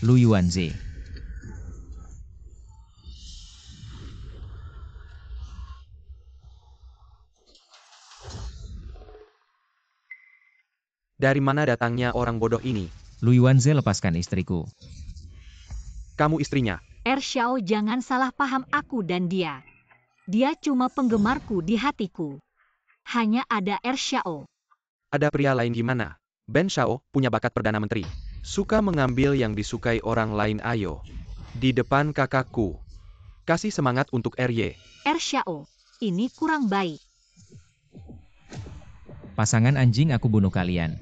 Lu Yuanze. Dari mana datangnya orang bodoh ini? Lu Yuanze, lepaskan istriku. Kamu istrinya. Xiao, jangan salah paham aku dan dia. Dia cuma penggemarku di hatiku. Hanya ada Xiao. Ada pria lain gimana? Ben Shao punya bakat Perdana Menteri. Suka mengambil yang disukai orang lain. Ayo. Di depan kakakku. Kasih semangat untuk Xiao, ini kurang baik. Pasangan anjing, aku bunuh kalian.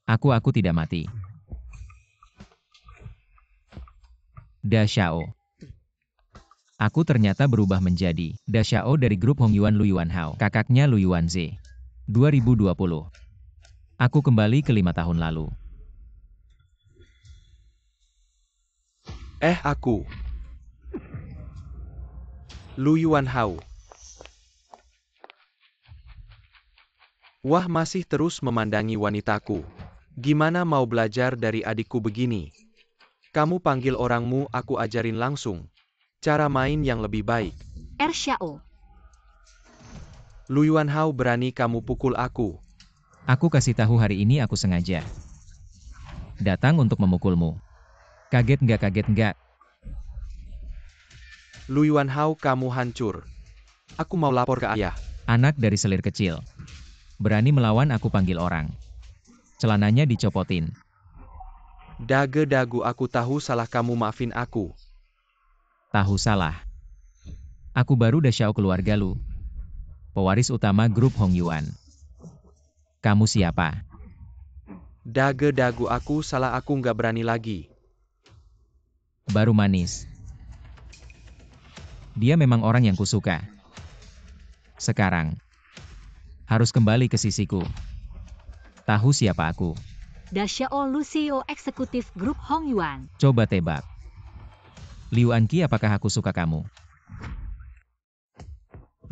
Aku tidak mati. Da Xiao. Aku ternyata berubah menjadi Da Xiao dari grup Hongyuan Lu Yuanhao, kakaknya Lu Yuanze. 2020. Aku kembali ke 5 tahun lalu. Aku. Lu Yuanhao. Wah, masih terus memandangi wanitaku. Gimana mau belajar dari adikku begini? Kamu panggil orangmu, aku ajarin langsung. Cara main yang lebih baik. Xiao. Lu Yuanhao, berani kamu pukul aku. Aku kasih tahu, hari ini aku sengaja datang untuk memukulmu. Kaget nggak? Lu Yuanhao, kamu hancur. Aku mau lapor ke ayah. Anak dari selir kecil. Berani melawan aku, panggil orang. Celananya dicopotin. Dagu, aku tahu salah kamu, maafin aku. Tahu salah. Aku baru Da Xiao, keluarga Lu. Pewaris utama grup Hongyuan. Kamu siapa? Dagu, aku salah, aku nggak berani lagi. Baru manis. Dia memang orang yang kusuka. Sekarang harus kembali ke sisiku. Tahu siapa aku? Da Xiao, Lu CEO eksekutif grup Hongyuan. Coba tebak. Liu Anqi, apakah aku suka kamu?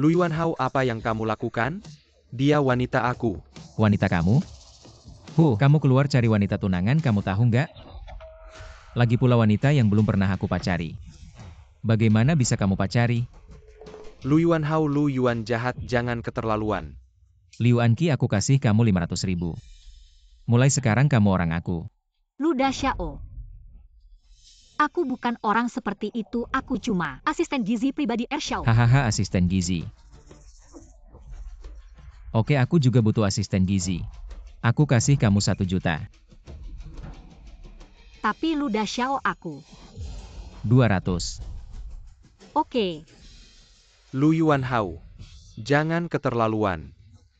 Lu Yuanhao, apa yang kamu lakukan? Dia wanita aku. Wanita kamu? Kamu keluar cari wanita tunangan, kamu tahu nggak? Lagi pula wanita yang belum pernah aku pacari. Bagaimana bisa kamu pacari? Lu Yuanhao, Lu Yuan jahat, jangan keterlaluan. Liu Anqi, aku kasih kamu 500.000. Mulai sekarang kamu orang aku. Lu Da Xiao. Aku bukan orang seperti itu, aku cuma asisten gizi pribadi Xiao. Hahaha, asisten gizi. Oke, aku juga butuh asisten gizi. Aku kasih kamu 1 juta. Tapi Lu Da Xiao, aku 200. Oke. Lu Yuanhao, jangan keterlaluan.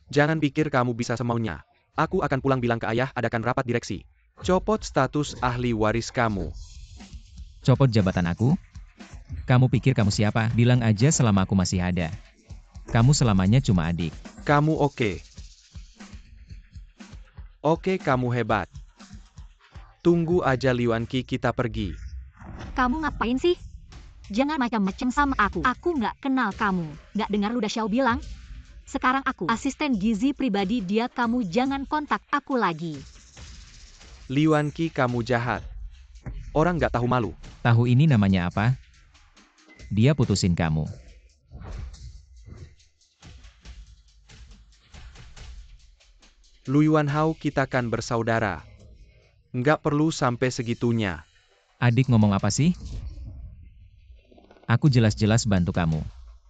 Jangan pikir kamu bisa semaunya. Aku akan pulang bilang ke ayah, adakan rapat direksi. Copot status ahli waris kamu. Copot jabatan aku? Kamu pikir kamu siapa? Bilang aja selama aku masih ada. Kamu selamanya cuma adik. Kamu oke. Oke, kamu hebat. Tunggu aja Liu Anqi, kita pergi. Kamu ngapain sih? Jangan macam-macam sama aku. Aku nggak kenal kamu. Nggak dengar Lu Da Xiao bilang? Sekarang aku asisten gizi pribadi dia, kamu jangan kontak aku lagi. Liu Anqi, kamu jahat. Orang nggak tahu malu. Tahu ini namanya apa? Dia putusin kamu. Lu Yuanhao, kita kan bersaudara. Nggak perlu sampai segitunya. Adik ngomong apa sih? Aku jelas-jelas bantu kamu.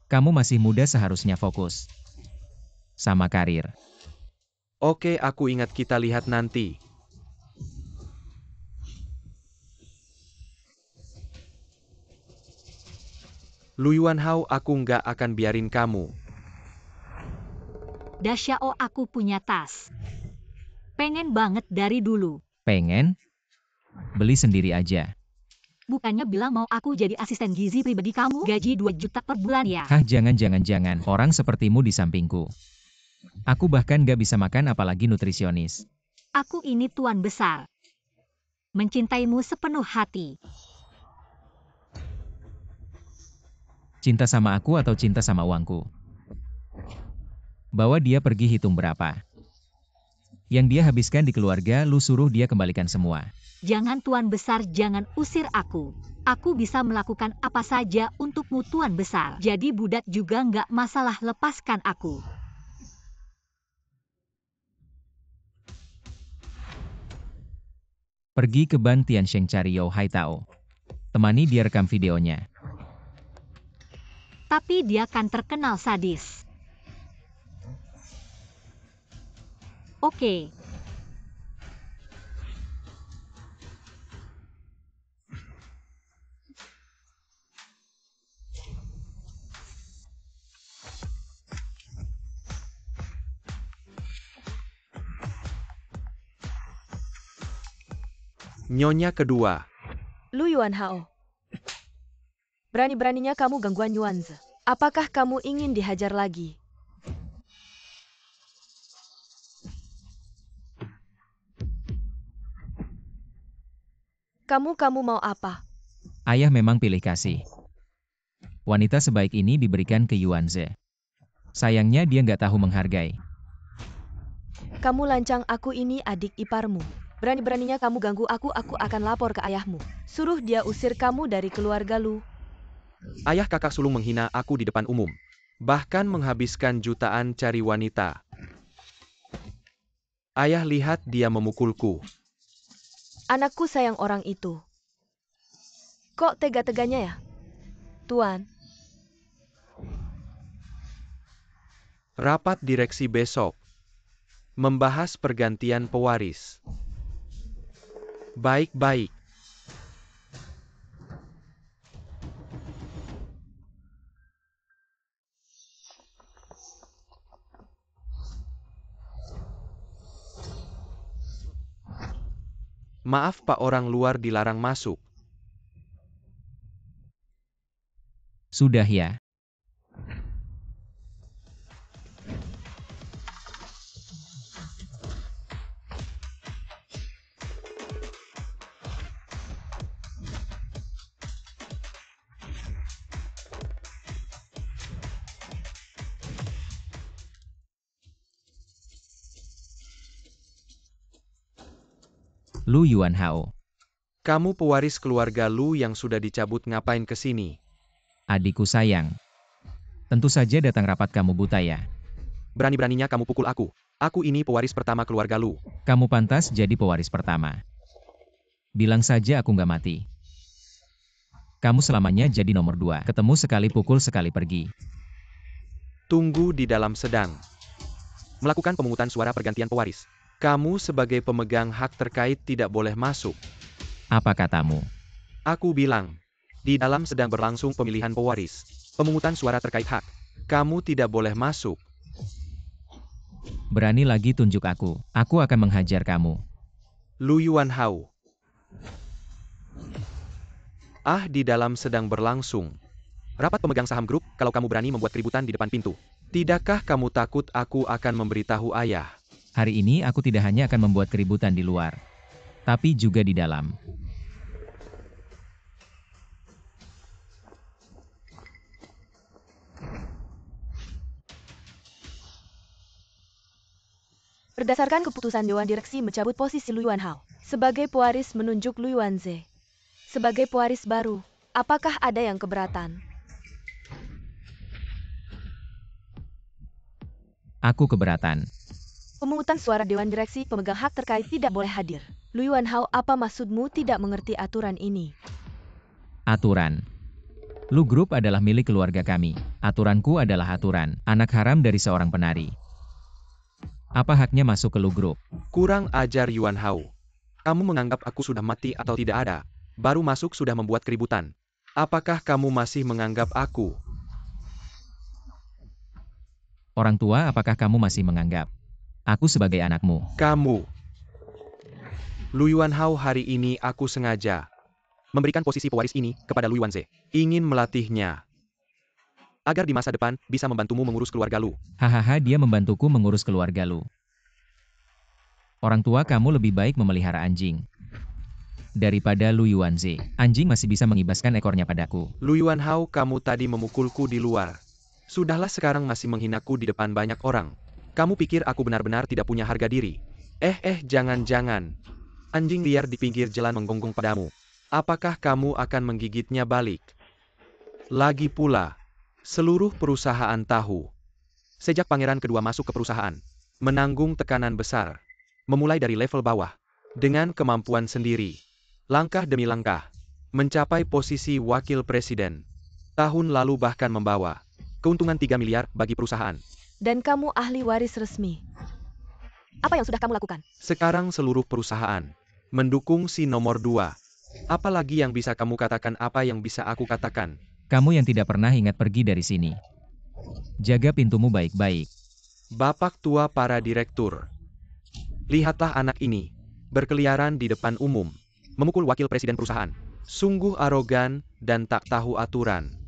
Kamu masih muda, seharusnya fokus sama karir. Oke, aku ingat, kita lihat nanti. Lu Yuanhao, aku nggak akan biarin kamu. Daxiao, aku punya tas. Pengen banget dari dulu. Pengen? Beli sendiri aja. Bukannya bilang mau aku jadi asisten gizi pribadi kamu? Gaji 2 juta per bulan ya? Hah, jangan. Orang sepertimu di sampingku. Aku bahkan gak bisa makan apalagi nutrisionis. Aku ini tuan besar. Mencintaimu sepenuh hati. Cinta sama aku atau cinta sama uangku? Bawa dia pergi, hitung berapa. Yang dia habiskan di keluarga, lu suruh dia kembalikan semua. Jangan tuan besar, jangan usir aku. Aku bisa melakukan apa saja untukmu tuan besar. Jadi budak juga nggak masalah, lepaskan aku. Pergi ke Ban Tiansheng cari Yao Haitao. Temani dia rekam videonya. Tapi dia kan terkenal sadis. Oke. Nyonya kedua. Lu Yuanhao. Berani-beraninya kamu gangguan Yuanze. Apakah kamu ingin dihajar lagi? Kamu mau apa? Ayah memang pilih kasih. Wanita sebaik ini diberikan ke Yuanze. Sayangnya dia nggak tahu menghargai. Kamu lancang, aku ini adik iparmu. Berani-beraninya kamu ganggu aku akan lapor ke ayahmu. Suruh dia usir kamu dari keluarga lu. Ayah kakak sulung menghina aku di depan umum. Bahkan menghabiskan jutaan cari wanita. Ayah lihat dia memukulku. Anakku sayang orang itu. Kok tega-teganya ya? Tuan. Rapat direksi besok. Membahas pergantian pewaris. Baik-baik. Maaf Pak, orang luar dilarang masuk. Sudah ya. Lu Yuanhao. Kamu pewaris keluarga Lu yang sudah dicabut, ngapain kesini? Adikku sayang. Tentu saja datang rapat kamu buta ya. Berani-beraninya kamu pukul aku. Aku ini pewaris pertama keluarga Lu. Kamu pantas jadi pewaris pertama. Bilang saja aku nggak mati. Kamu selamanya jadi nomor 2. Ketemu sekali pukul sekali pergi. Tunggu di dalam sedang melakukan pemungutan suara pergantian pewaris. Kamu sebagai pemegang hak terkait tidak boleh masuk. Apa katamu? Aku bilang, di dalam sedang berlangsung pemilihan pewaris. Pemungutan suara terkait hak. Kamu tidak boleh masuk. Berani lagi tunjuk aku. Aku akan menghajar kamu. Lu Yuanhao. Di dalam sedang berlangsung rapat pemegang saham grup. Kalau kamu berani membuat keributan di depan pintu, tidakkah kamu takut aku akan memberitahu ayah? Hari ini aku tidak hanya akan membuat keributan di luar, tapi juga di dalam. Berdasarkan keputusan Dewan Direksi mencabut posisi Lu Yuanhao sebagai pewaris, menunjuk Lu Yuanze sebagai pewaris baru. Apakah ada yang keberatan? Aku keberatan. Pemungutan suara Dewan Direksi pemegang hak terkait tidak boleh hadir. Lu Yuanhao, apa maksudmu tidak mengerti aturan ini? Aturan. Lu Group adalah milik keluarga kami. Aturanku adalah aturan. Anak haram dari seorang penari. Apa haknya masuk ke Lu Group? Kurang ajar Yuanhao. Kamu menganggap aku sudah mati atau tidak ada? Baru masuk sudah membuat keributan. Apakah kamu masih menganggap aku? Orang tua, apakah kamu masih menganggap aku sebagai anakmu? Kamu. Lu Yuanhao, hari ini aku sengaja memberikan posisi pewaris ini kepada Lu Yuanze. Ingin melatihnya agar di masa depan bisa membantumu mengurus keluarga Lu. Hahaha, dia membantuku mengurus keluarga Lu. Orang tua, kamu lebih baik memelihara anjing daripada Lu Yuanze. Anjing masih bisa mengibaskan ekornya padaku. Lu Yuanhao, kamu tadi memukulku di luar. Sudahlah, sekarang masih menghinaku di depan banyak orang. Kamu pikir aku benar-benar tidak punya harga diri? Jangan-jangan. Anjing liar di pinggir jalan menggonggong padamu. Apakah kamu akan menggigitnya balik? Lagi pula, seluruh perusahaan tahu. Sejak pangeran kedua masuk ke perusahaan, menanggung tekanan besar, memulai dari level bawah, dengan kemampuan sendiri, langkah demi langkah, mencapai posisi wakil presiden. Tahun lalu bahkan membawa keuntungan 3 miliar bagi perusahaan. Dan kamu ahli waris resmi. Apa yang sudah kamu lakukan? Sekarang seluruh perusahaan mendukung si nomor 2. Apalagi yang bisa kamu katakan, apa yang bisa aku katakan? Kamu yang tidak pernah ingat pergi dari sini. Jaga pintumu baik-baik. Bapak tua para direktur. Lihatlah anak ini, berkeliaran di depan umum, memukul wakil presiden perusahaan. Sungguh arogan dan tak tahu aturan.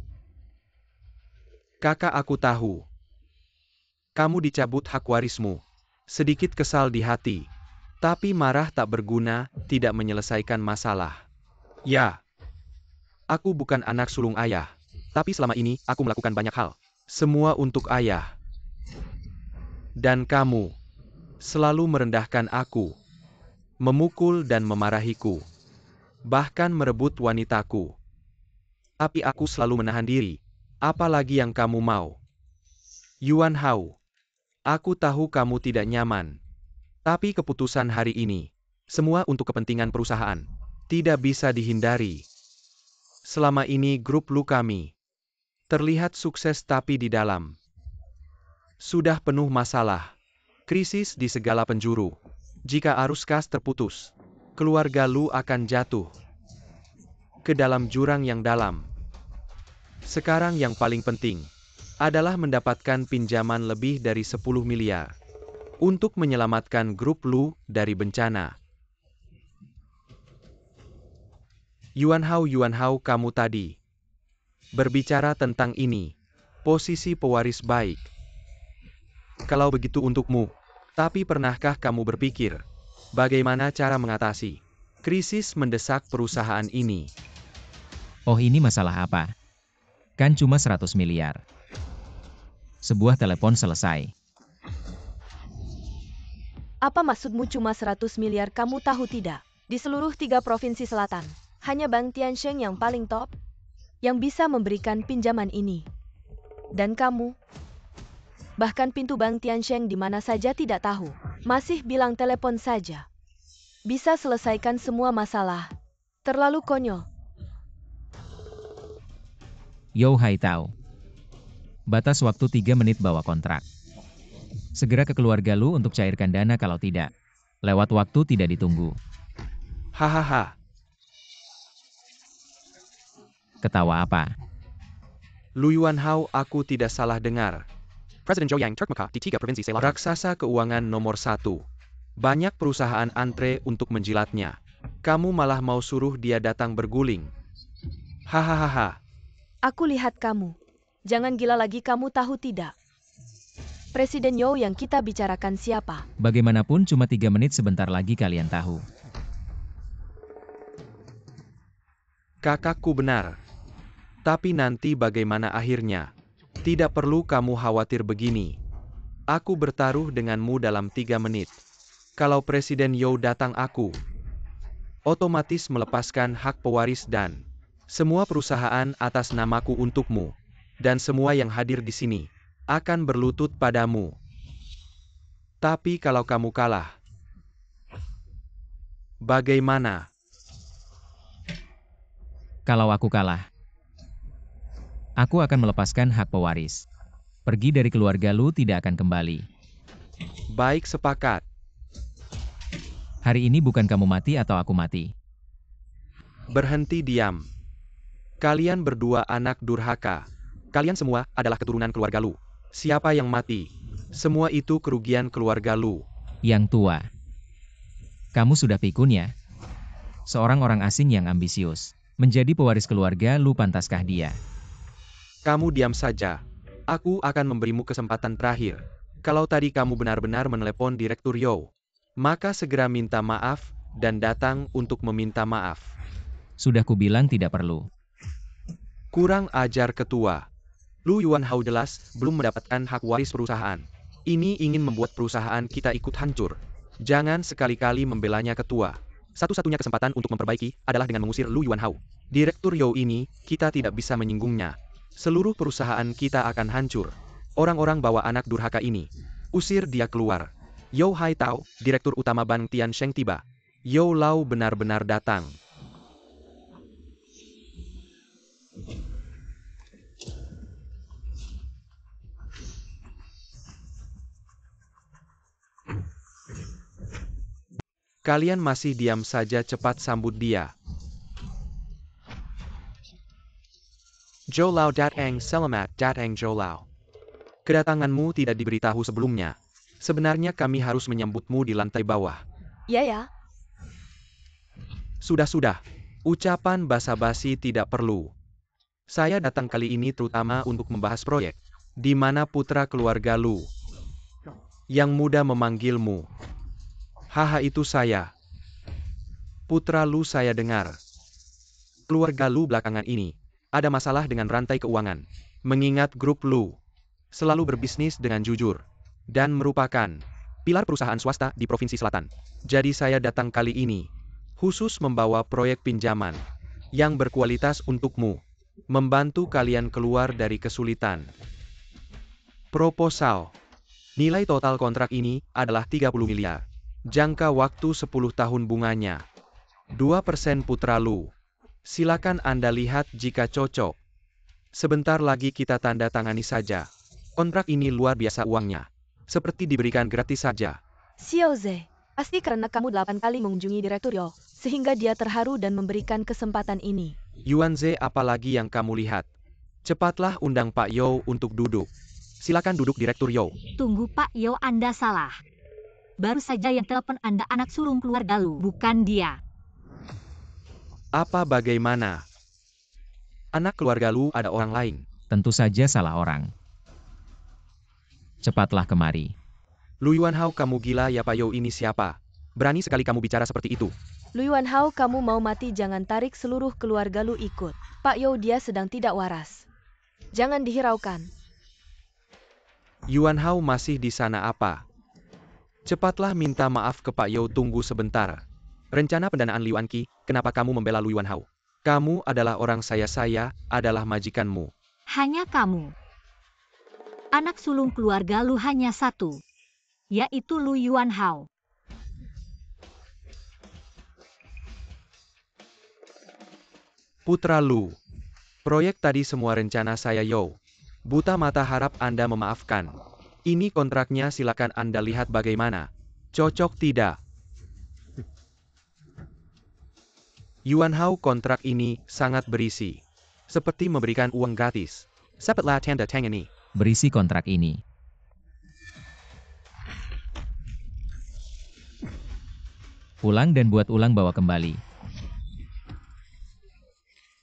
Kakak, aku tahu. Kamu dicabut hak warismu. Sedikit kesal di hati. Tapi marah tak berguna, tidak menyelesaikan masalah. Ya. Aku bukan anak sulung ayah. Tapi selama ini, aku melakukan banyak hal. Semua untuk ayah. Dan kamu selalu merendahkan aku, memukul dan memarahiku, bahkan merebut wanitaku. Tapi aku selalu menahan diri. Apalagi yang kamu mau? Yuanhao, aku tahu kamu tidak nyaman. Tapi keputusan hari ini, semua untuk kepentingan perusahaan, tidak bisa dihindari. Selama ini grup Lu kami terlihat sukses, tapi di dalam sudah penuh masalah. Krisis di segala penjuru. Jika arus kas terputus, keluarga Lu akan jatuh ke dalam jurang yang dalam. Sekarang yang paling penting adalah mendapatkan pinjaman lebih dari 10 miliar untuk menyelamatkan grup Lu dari bencana. Yuanhao, kamu tadi berbicara tentang ini, posisi pewaris baik. Kalau begitu untukmu, tapi pernahkah kamu berpikir bagaimana cara mengatasi krisis mendesak perusahaan ini? Oh, ini masalah apa? Kan cuma 100 miliar. Sebuah telepon selesai. Apa maksudmu cuma 100 miliar? Kamu tahu tidak? Di seluruh 3 provinsi selatan, hanya Bank Tiansheng yang paling top yang bisa memberikan pinjaman ini. Dan kamu, bahkan pintu Bank Tiansheng di mana saja tidak tahu, masih bilang telepon saja bisa selesaikan semua masalah. Terlalu konyol. Yo Haitao. Batas waktu 3 menit bawa kontrak. Segera ke keluarga Lu untuk cairkan dana, kalau tidak, lewat waktu tidak ditunggu. Hahaha. Ketawa apa? Lu Yuanhao, aku tidak salah dengar. Presiden Zhou Yang Turkmeka di 3 provinsi selatan. Raksasa keuangan nomor 1. Banyak perusahaan antre untuk menjilatnya. Kamu malah mau suruh dia datang berguling. Hahaha. Aku lihat kamu. Jangan gila lagi, kamu tahu tidak? Presiden You yang kita bicarakan siapa? Bagaimanapun cuma 3 menit, sebentar lagi kalian tahu. Kakakku benar. Tapi nanti bagaimana akhirnya? Tidak perlu kamu khawatir begini. Aku bertaruh denganmu dalam 3 menit. Kalau Presiden You datang, aku otomatis melepaskan hak pewaris dan semua perusahaan atas namaku untukmu. Dan semua yang hadir di sini akan berlutut padamu. Tapi kalau kamu kalah, bagaimana? Kalau aku kalah, aku akan melepaskan hak pewaris. Pergi dari keluarga Lu, tidak akan kembali. Baik, sepakat. Hari ini bukan kamu mati atau aku mati. Berhenti diam. Kalian berdua anak durhaka. Kalian semua adalah keturunan keluarga Lu. Siapa yang mati, Semua itu kerugian keluarga Lu. Yang tua. Kamu sudah pikun ya? Seorang orang asing yang ambisius. Menjadi pewaris keluarga Lu, pantaskah dia? Kamu diam saja. Aku akan memberimu kesempatan terakhir. Kalau tadi kamu benar-benar menelepon Direktur Yo, maka segera minta maaf dan datang untuk meminta maaf. Sudah kubilang tidak perlu. Kurang ajar ketua. Lu Yuanhao jelas belum mendapatkan hak waris perusahaan. Ini ingin membuat perusahaan kita ikut hancur. Jangan sekali-kali membelanya ketua. Satu-satunya kesempatan untuk memperbaiki adalah dengan mengusir Lu Yuanhao. Direktur Yo ini, kita tidak bisa menyinggungnya. Seluruh perusahaan kita akan hancur. Orang-orang bawa anak durhaka ini. Usir dia keluar. Yo Hai Tao, Direktur Utama Bank Tiansheng tiba. Yo Lau benar-benar datang. Kalian masih diam saja, cepat sambut dia. Zhou Lao datang, selamat datang Zhou Lao. Kedatanganmu tidak diberitahu sebelumnya. Sebenarnya kami harus menyambutmu di lantai bawah. Ya. Sudah. Ucapan basa-basi tidak perlu. Saya datang kali ini terutama untuk membahas proyek, di mana putra keluarga Lu yang muda memanggilmu. Haha, itu saya. Putra Lu, saya dengar keluarga Lu belakangan ini ada masalah dengan rantai keuangan. Mengingat grup Lu selalu berbisnis dengan jujur dan merupakan pilar perusahaan swasta di Provinsi Selatan. Jadi saya datang kali ini khusus membawa proyek pinjaman yang berkualitas untukmu, membantu kalian keluar dari kesulitan. Proposal. Nilai total kontrak ini adalah 30 miliar. Jangka waktu 10 tahun, bunganya 2% putra Lu. Silakan Anda lihat jika cocok. Sebentar lagi kita tanda tangani saja. Kontrak ini luar biasa uangnya. Seperti diberikan gratis saja. Xiao Ze, pasti karena kamu 8 kali mengunjungi Direktur Yo, sehingga dia terharu dan memberikan kesempatan ini. Yuan Ze, apalagi yang kamu lihat? Cepatlah undang Pak Yo untuk duduk. Silakan duduk, Direktur Yo. Tunggu Pak Yo, Anda salah. Baru saja yang telepon Anda anak sulung keluarga Lu, bukan dia. Apa bagaimana? Anak keluarga Lu ada orang lain. Tentu saja salah orang. Cepatlah kemari. Lu Yuanhao, kamu gila ya? Pak Yo ini siapa? Berani sekali kamu bicara seperti itu. Lu Yuanhao, kamu mau mati jangan tarik seluruh keluarga Lu ikut. Pak Yo, dia sedang tidak waras. Jangan dihiraukan. Yuanhao masih di sana apa? Cepatlah minta maaf ke Pak Yo. Tunggu sebentar. Rencana pendanaan Liu Anqi, kenapa kamu membela Lu Yuanhao? Kamu adalah orang saya adalah majikanmu. Hanya kamu. Anak sulung keluarga Lu hanya satu, yaitu Lu Yuanhao. Putra Lu. Proyek tadi semua rencana saya Yo. Buta mata, harap Anda memaafkan. Ini kontraknya, silakan Anda lihat bagaimana. Cocok tidak? Yuanhao, kontrak ini sangat berisi. Seperti memberikan uang gratis. Sepatlah tanda tangani. Berisi kontrak ini. Pulang dan buat ulang, bawa kembali.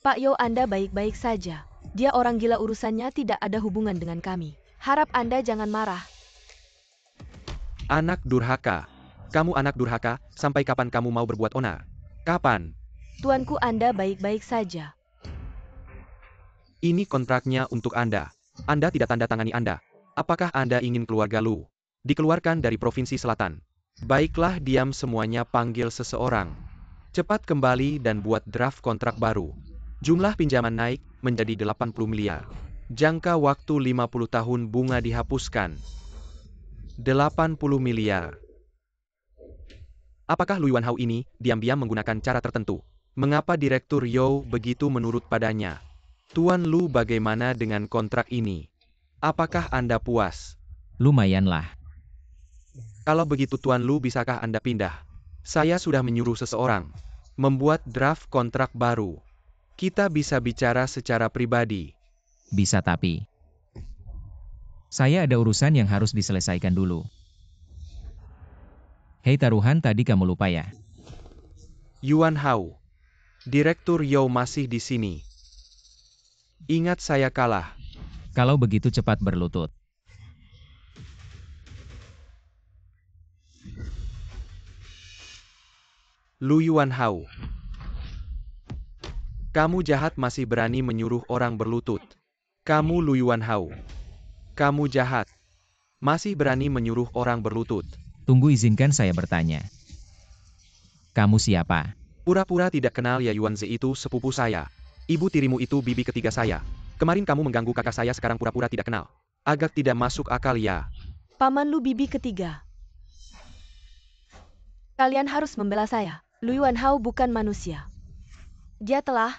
Pak Yo, Anda baik-baik saja. Dia orang gila, urusannya tidak ada hubungan dengan kami. Harap Anda jangan marah. Anak durhaka. Kamu anak durhaka, sampai kapan kamu mau berbuat onar? Kapan? Tuanku, Anda baik-baik saja. Ini kontraknya untuk Anda. Anda tidak tanda tangani Anda. Apakah Anda ingin keluarga Lu dikeluarkan dari Provinsi Selatan? Baiklah, diam semuanya, panggil seseorang. Cepat kembali dan buat draft kontrak baru. Jumlah pinjaman naik menjadi 80 miliar. Jangka waktu 50 tahun, bunga dihapuskan. 80 miliar. Apakah Lu Yuanhao ini diam-diam menggunakan cara tertentu? Mengapa Direktur Yo begitu menurut padanya? Tuan Lu, bagaimana dengan kontrak ini? Apakah Anda puas? Lumayanlah. Kalau begitu Tuan Lu, bisakah Anda pindah? Saya sudah menyuruh seseorang membuat draft kontrak baru. Kita bisa bicara secara pribadi. Bisa, tapi Saya ada urusan yang harus diselesaikan dulu. Hei taruhan, tadi kamu lupa ya? Yuan Hao. Direktur Yao masih di sini. Ingat saya kalah. Kalau begitu cepat berlutut. Lu Yuan Hao. Kamu jahat masih berani menyuruh orang berlutut. Kamu Lu Yuan Hao. Kamu jahat. Masih berani menyuruh orang berlutut. Tunggu, izinkan saya bertanya. Kamu siapa? Pura-pura tidak kenal ya? Yuan Ze itu sepupu saya. Ibu tirimu itu bibi ketiga saya. Kemarin kamu mengganggu kakak saya, sekarang pura-pura tidak kenal. Agak tidak masuk akal ya. Paman Lu bibi ketiga. Kalian harus membela saya. Lu Yuan Hao bukan manusia. Dia telah...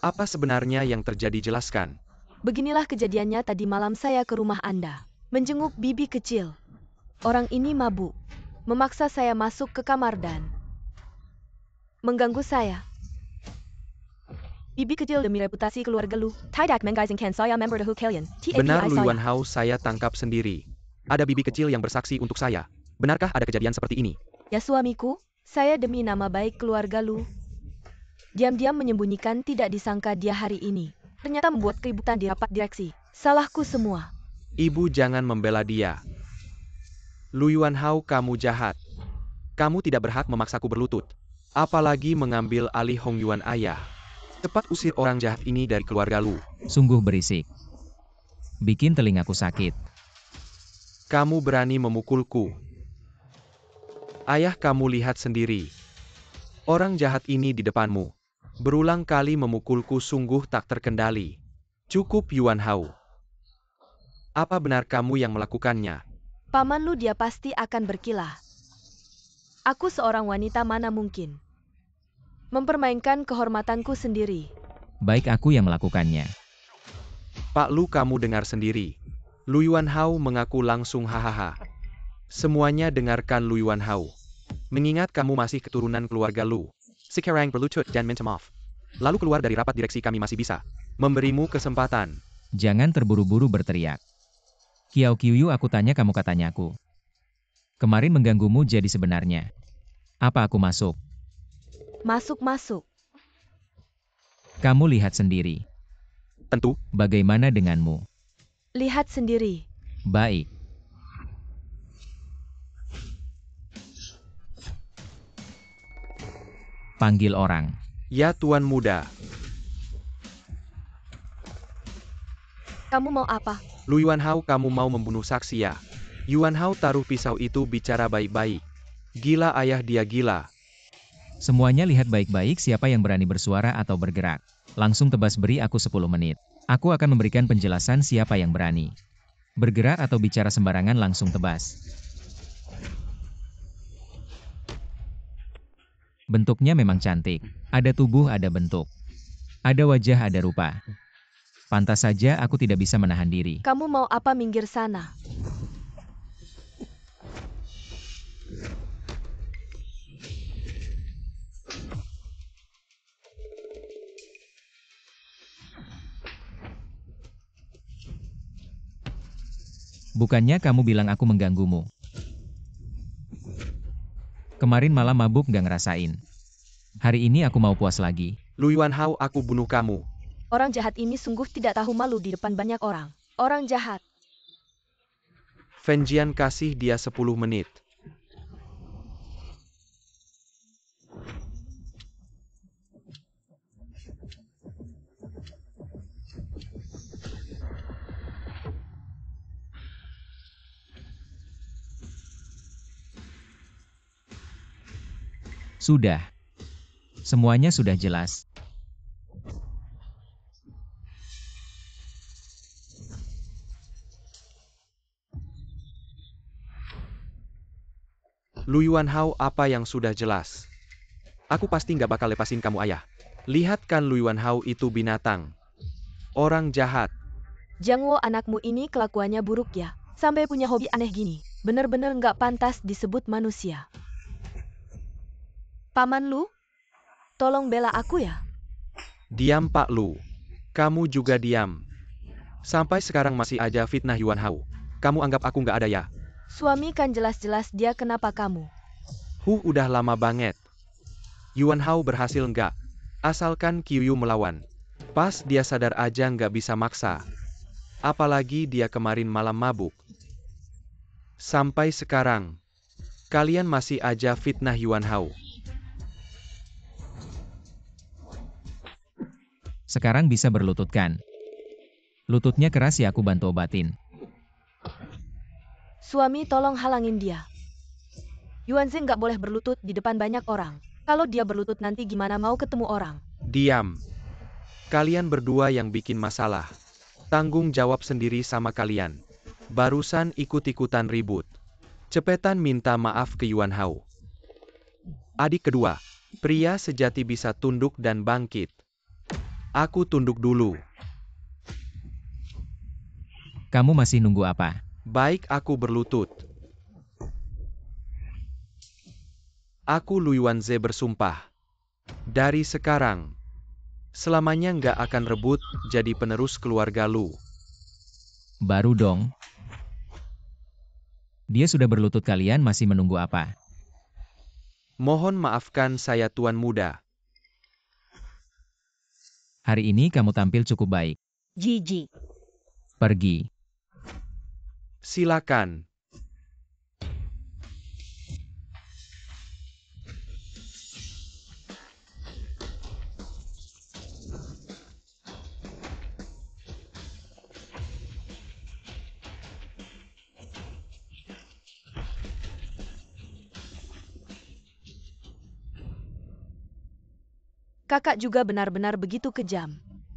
Apa sebenarnya yang terjadi, jelaskan. Beginilah kejadiannya, tadi malam saya ke rumah Anda. Menjenguk bibi kecil. Orang ini mabuk. Memaksa saya masuk ke kamar dan... mengganggu saya. Bibi kecil demi reputasi keluarga Lu. Tidak menggaisingkan saya member The Hu Kalian. Benar Lu Yuan Hao, saya tangkap sendiri. Ada bibi kecil yang bersaksi untuk saya. Benarkah ada kejadian seperti ini? Ya suamiku, saya demi nama baik keluarga Lu. Diam-diam menyembunyikan, tidak disangka dia hari ini. Ternyata membuat keributan di rapat direksi. Salahku semua. Ibu jangan membela dia. Lu Yuan Hao, kamu jahat. Kamu tidak berhak memaksaku berlutut. Apalagi mengambil alih Hong Yuan ayah. Cepat usir orang jahat ini dari keluarga Lu. Sungguh berisik. Bikin telingaku sakit. Kamu berani memukulku. Ayah kamu lihat sendiri. Orang jahat ini di depanmu. Berulang kali memukulku, sungguh tak terkendali. Cukup Yuan Hao. Apa benar kamu yang melakukannya? Paman Lu, dia pasti akan berkilah. Aku seorang wanita, mana mungkin mempermainkan kehormatanku sendiri. Baik, aku yang melakukannya. Pak Lu, kamu dengar sendiri. Lu Yuan Hao mengaku langsung, hahaha. Semuanya dengarkan Lu Yuan Hao. Mengingat kamu masih keturunan keluarga Lu, sekarang berlutut dan minta maaf. Lalu keluar dari rapat direksi, kami masih bisa memberimu kesempatan. Jangan terburu-buru berteriak. Kiao Qiuyu, aku tanya kamu, katanya aku. Kemarin mengganggumu, jadi sebenarnya apa aku masuk? Masuk. Kamu lihat sendiri. Tentu. Bagaimana denganmu? Lihat sendiri. Baik. Panggil orang. Ya Tuan Muda. Kamu mau apa? Lu Yuan Hao, kamu mau membunuh saksi ya? Yuan Hao taruh pisau itu, bicara baik-baik. Gila ayah, dia gila. Semuanya lihat baik-baik, siapa yang berani bersuara atau bergerak. Langsung tebas, beri aku 10 menit. Aku akan memberikan penjelasan siapa yang berani bergerak atau bicara sembarangan, langsung tebas. Bentuknya memang cantik. Ada tubuh, ada bentuk. Ada wajah, ada rupa. Pantas saja aku tidak bisa menahan diri. Kamu mau apa? Minggir sana. Bukannya kamu bilang aku mengganggumu? Kemarin malam mabuk gak ngerasain. Hari ini aku mau puas lagi. Lu Yuan Hao, aku bunuh kamu. Orang jahat ini sungguh tidak tahu malu di depan banyak orang. Orang jahat. Fen Jian, kasih dia 10 menit. Sudah. Semuanya sudah jelas. Lu Yuan Hao, apa yang sudah jelas? Aku pasti nggak bakal lepasin kamu, ayah. Lihat kan Lu Yuan Hao itu binatang. Orang jahat. Jiang Wo, anakmu ini kelakuannya buruk ya. Sampai punya hobi aneh gini. Bener-bener nggak pantas disebut manusia. Paman Lu, tolong bela aku ya. Diam Pak Lu. Kamu juga diam. Sampai sekarang masih aja fitnah Yuan Hao. Kamu anggap aku nggak ada ya? Suami kan jelas-jelas dia kenapa kamu. Udah lama banget. Yuan Hao berhasil nggak? Asalkan Qiyu melawan. Pas dia sadar aja nggak bisa maksa. Apalagi dia kemarin malam mabuk. Sampai sekarang, kalian masih aja fitnah Yuan Hao. Sekarang bisa berlutut kan? Lututnya keras ya, aku bantu obatin. Suami tolong halangin dia. Yuanze nggak boleh berlutut di depan banyak orang. Kalau dia berlutut nanti gimana mau ketemu orang? Diam. Kalian berdua yang bikin masalah. Tanggung jawab sendiri sama kalian. Barusan ikut-ikutan ribut. Cepetan minta maaf ke Yuan Hao. Adik kedua, pria sejati bisa tunduk dan bangkit. Aku tunduk dulu. Kamu masih nunggu apa? Baik, aku berlutut. Aku Lu Yuanze bersumpah. Dari sekarang, selamanya nggak akan rebut jadi penerus keluarga Lu. Baru dong. Dia sudah berlutut, kalian masih menunggu apa? Mohon maafkan saya tuan muda. Hari ini kamu tampil cukup baik. Jijik. Pergi. Silakan. Kakak juga benar-benar begitu kejam.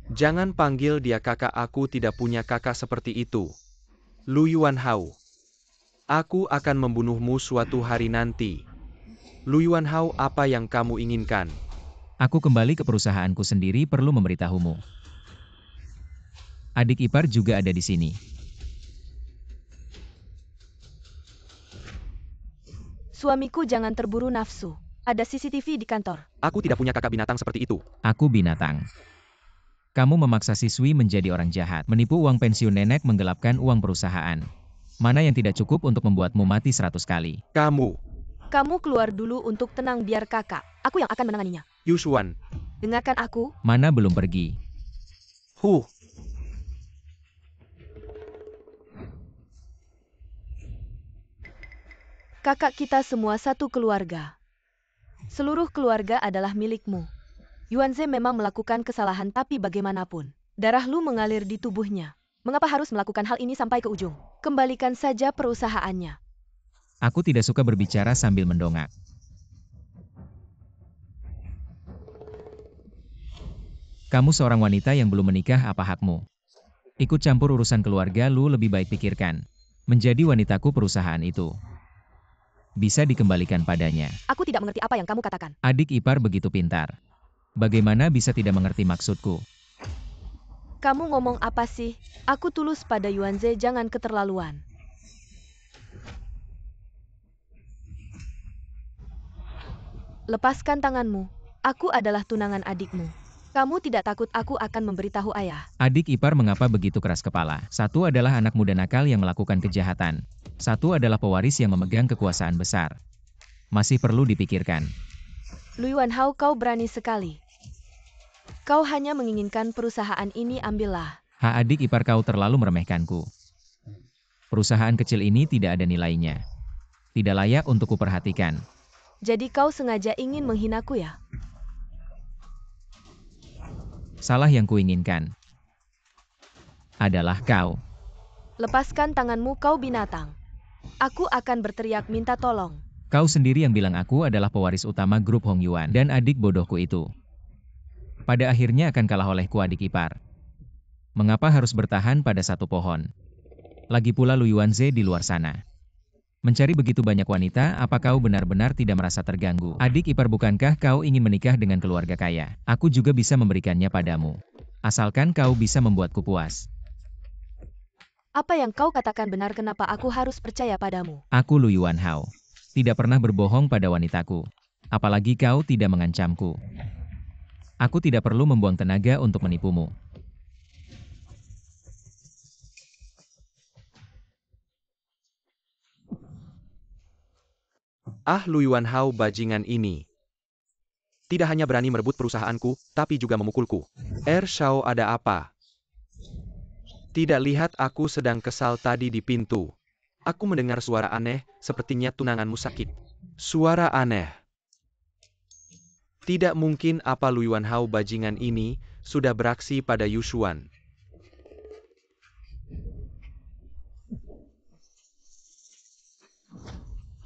Jangan panggil dia kakak, aku tidak punya kakak seperti itu. Lu Yuan Hao. Aku akan membunuhmu suatu hari nanti. Lu Yuan Hao, apa yang kamu inginkan? Aku kembali ke perusahaanku sendiri, perlu memberitahumu. Adik ipar juga ada di sini. Suamiku jangan terburu nafsu. Ada CCTV di kantor. Aku tidak punya kakak binatang seperti itu. Aku binatang. Kamu memaksa siswi menjadi orang jahat, menipu uang pensiun nenek, menggelapkan uang perusahaan. Mana yang tidak cukup untuk membuatmu mati 100 kali? Kamu keluar dulu untuk tenang, biar kakak. Aku yang akan menanganinya. Yusuan. Dengarkan aku. Mana belum pergi? Kakak kita semua satu keluarga. Seluruh keluarga adalah milikmu. Yuanze memang melakukan kesalahan, tapi bagaimanapun, darah Lu mengalir di tubuhnya. Mengapa harus melakukan hal ini sampai ke ujung? Kembalikan saja perusahaannya. Aku tidak suka berbicara sambil mendongak. Kamu seorang wanita yang belum menikah, apa hakmu? Ikut campur urusan keluarga Lu, lebih baik pikirkan. Menjadi wanitaku perusahaan itu bisa dikembalikan padanya. Aku tidak mengerti apa yang kamu katakan. Adik ipar begitu pintar. Bagaimana bisa tidak mengerti maksudku? Kamu ngomong apa sih? Aku tulus pada Yuanze, jangan keterlaluan. Lepaskan tanganmu. Aku adalah tunangan adikmu. Kamu tidak takut aku akan memberitahu ayah? Adik ipar mengapa begitu keras kepala? Satu adalah anak muda nakal yang melakukan kejahatan. Satu adalah pewaris yang memegang kekuasaan besar. Masih perlu dipikirkan. Lu Yuan Hao, kau berani sekali. Kau hanya menginginkan perusahaan ini, ambillah. Adik ipar, kau terlalu meremehkanku. Perusahaan kecil ini tidak ada nilainya. Tidak layak untuk kuperhatikan. Jadi kau sengaja ingin menghinaku ya? Salah yang kuinginkan adalah kau. Lepaskan tanganmu, kau binatang. Aku akan berteriak minta tolong. Kau sendiri yang bilang aku adalah pewaris utama grup Hongyuan dan adik bodohku itu. Pada akhirnya akan kalah olehku, adik ipar. Mengapa harus bertahan pada satu pohon? Lagi pula Lu Yuanze di luar sana mencari begitu banyak wanita, apa kau benar-benar tidak merasa terganggu? Adik ipar, bukankah kau ingin menikah dengan keluarga kaya? Aku juga bisa memberikannya padamu. Asalkan kau bisa membuatku puas. Apa yang kau katakan benar, kenapa aku harus percaya padamu? Aku Lu Yuan Hao. Tidak pernah berbohong pada wanitaku. Apalagi kau tidak mengancamku. Aku tidak perlu membuang tenaga untuk menipumu. Ah, Lu Yuanhao bajingan ini. Tidak hanya berani merebut perusahaanku, tapi juga memukulku. Shao, ada apa? Tidak lihat aku sedang kesal tadi di pintu. Aku mendengar suara aneh, sepertinya tunanganmu sakit. Suara aneh. Tidak mungkin apa Lu Yuanhao bajingan ini sudah beraksi pada Yushuan.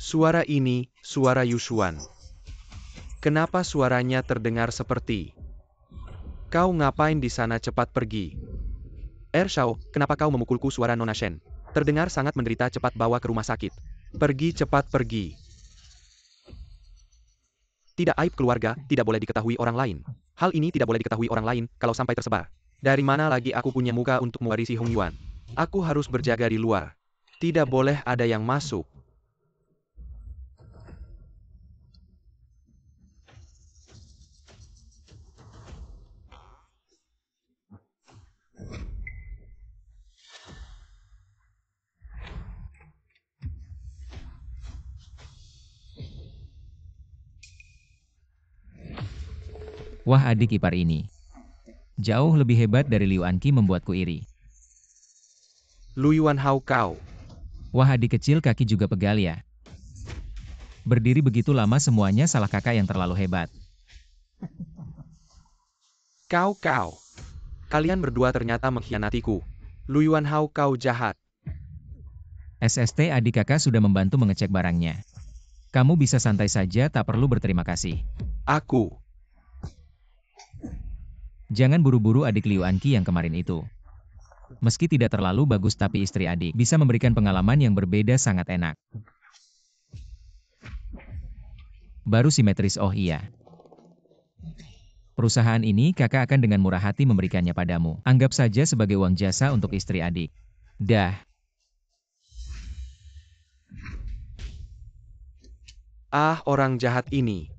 Suara ini, suara Yushuan. Kenapa suaranya terdengar seperti? Kau ngapain di sana, cepat pergi. Shao, kenapa kau memukulku, suara Nona Shen? Terdengar sangat menderita, cepat bawa ke rumah sakit. Pergi, cepat pergi. Tidak, aib keluarga tidak boleh diketahui orang lain. Hal ini tidak boleh diketahui orang lain kalau sampai tersebar. Dari mana lagi aku punya muka untuk mewarisi Hong Yuan? Aku harus berjaga di luar. Tidak boleh ada yang masuk. Wah, adik ipar ini. Jauh lebih hebat dari Liu Anqi, membuatku iri. Lu Yuanhao kau. Wah, adik kecil kaki juga pegal ya. Berdiri begitu lama semuanya salah kakak yang terlalu hebat. Kau. Kalian berdua ternyata mengkhianatiku. Lu Yuanhao, kau jahat. SST, adik kakak sudah membantu mengecek barangnya. Kamu bisa santai saja, tak perlu berterima kasih. Aku. Jangan buru-buru, adik Liu Anqi yang kemarin itu. Meski tidak terlalu bagus, tapi istri adik bisa memberikan pengalaman yang berbeda, sangat enak. Baru simetris, oh iya. Perusahaan ini kakak akan dengan murah hati memberikannya padamu. Anggap saja sebagai uang jasa untuk istri adik. Dah. Ah, orang jahat ini.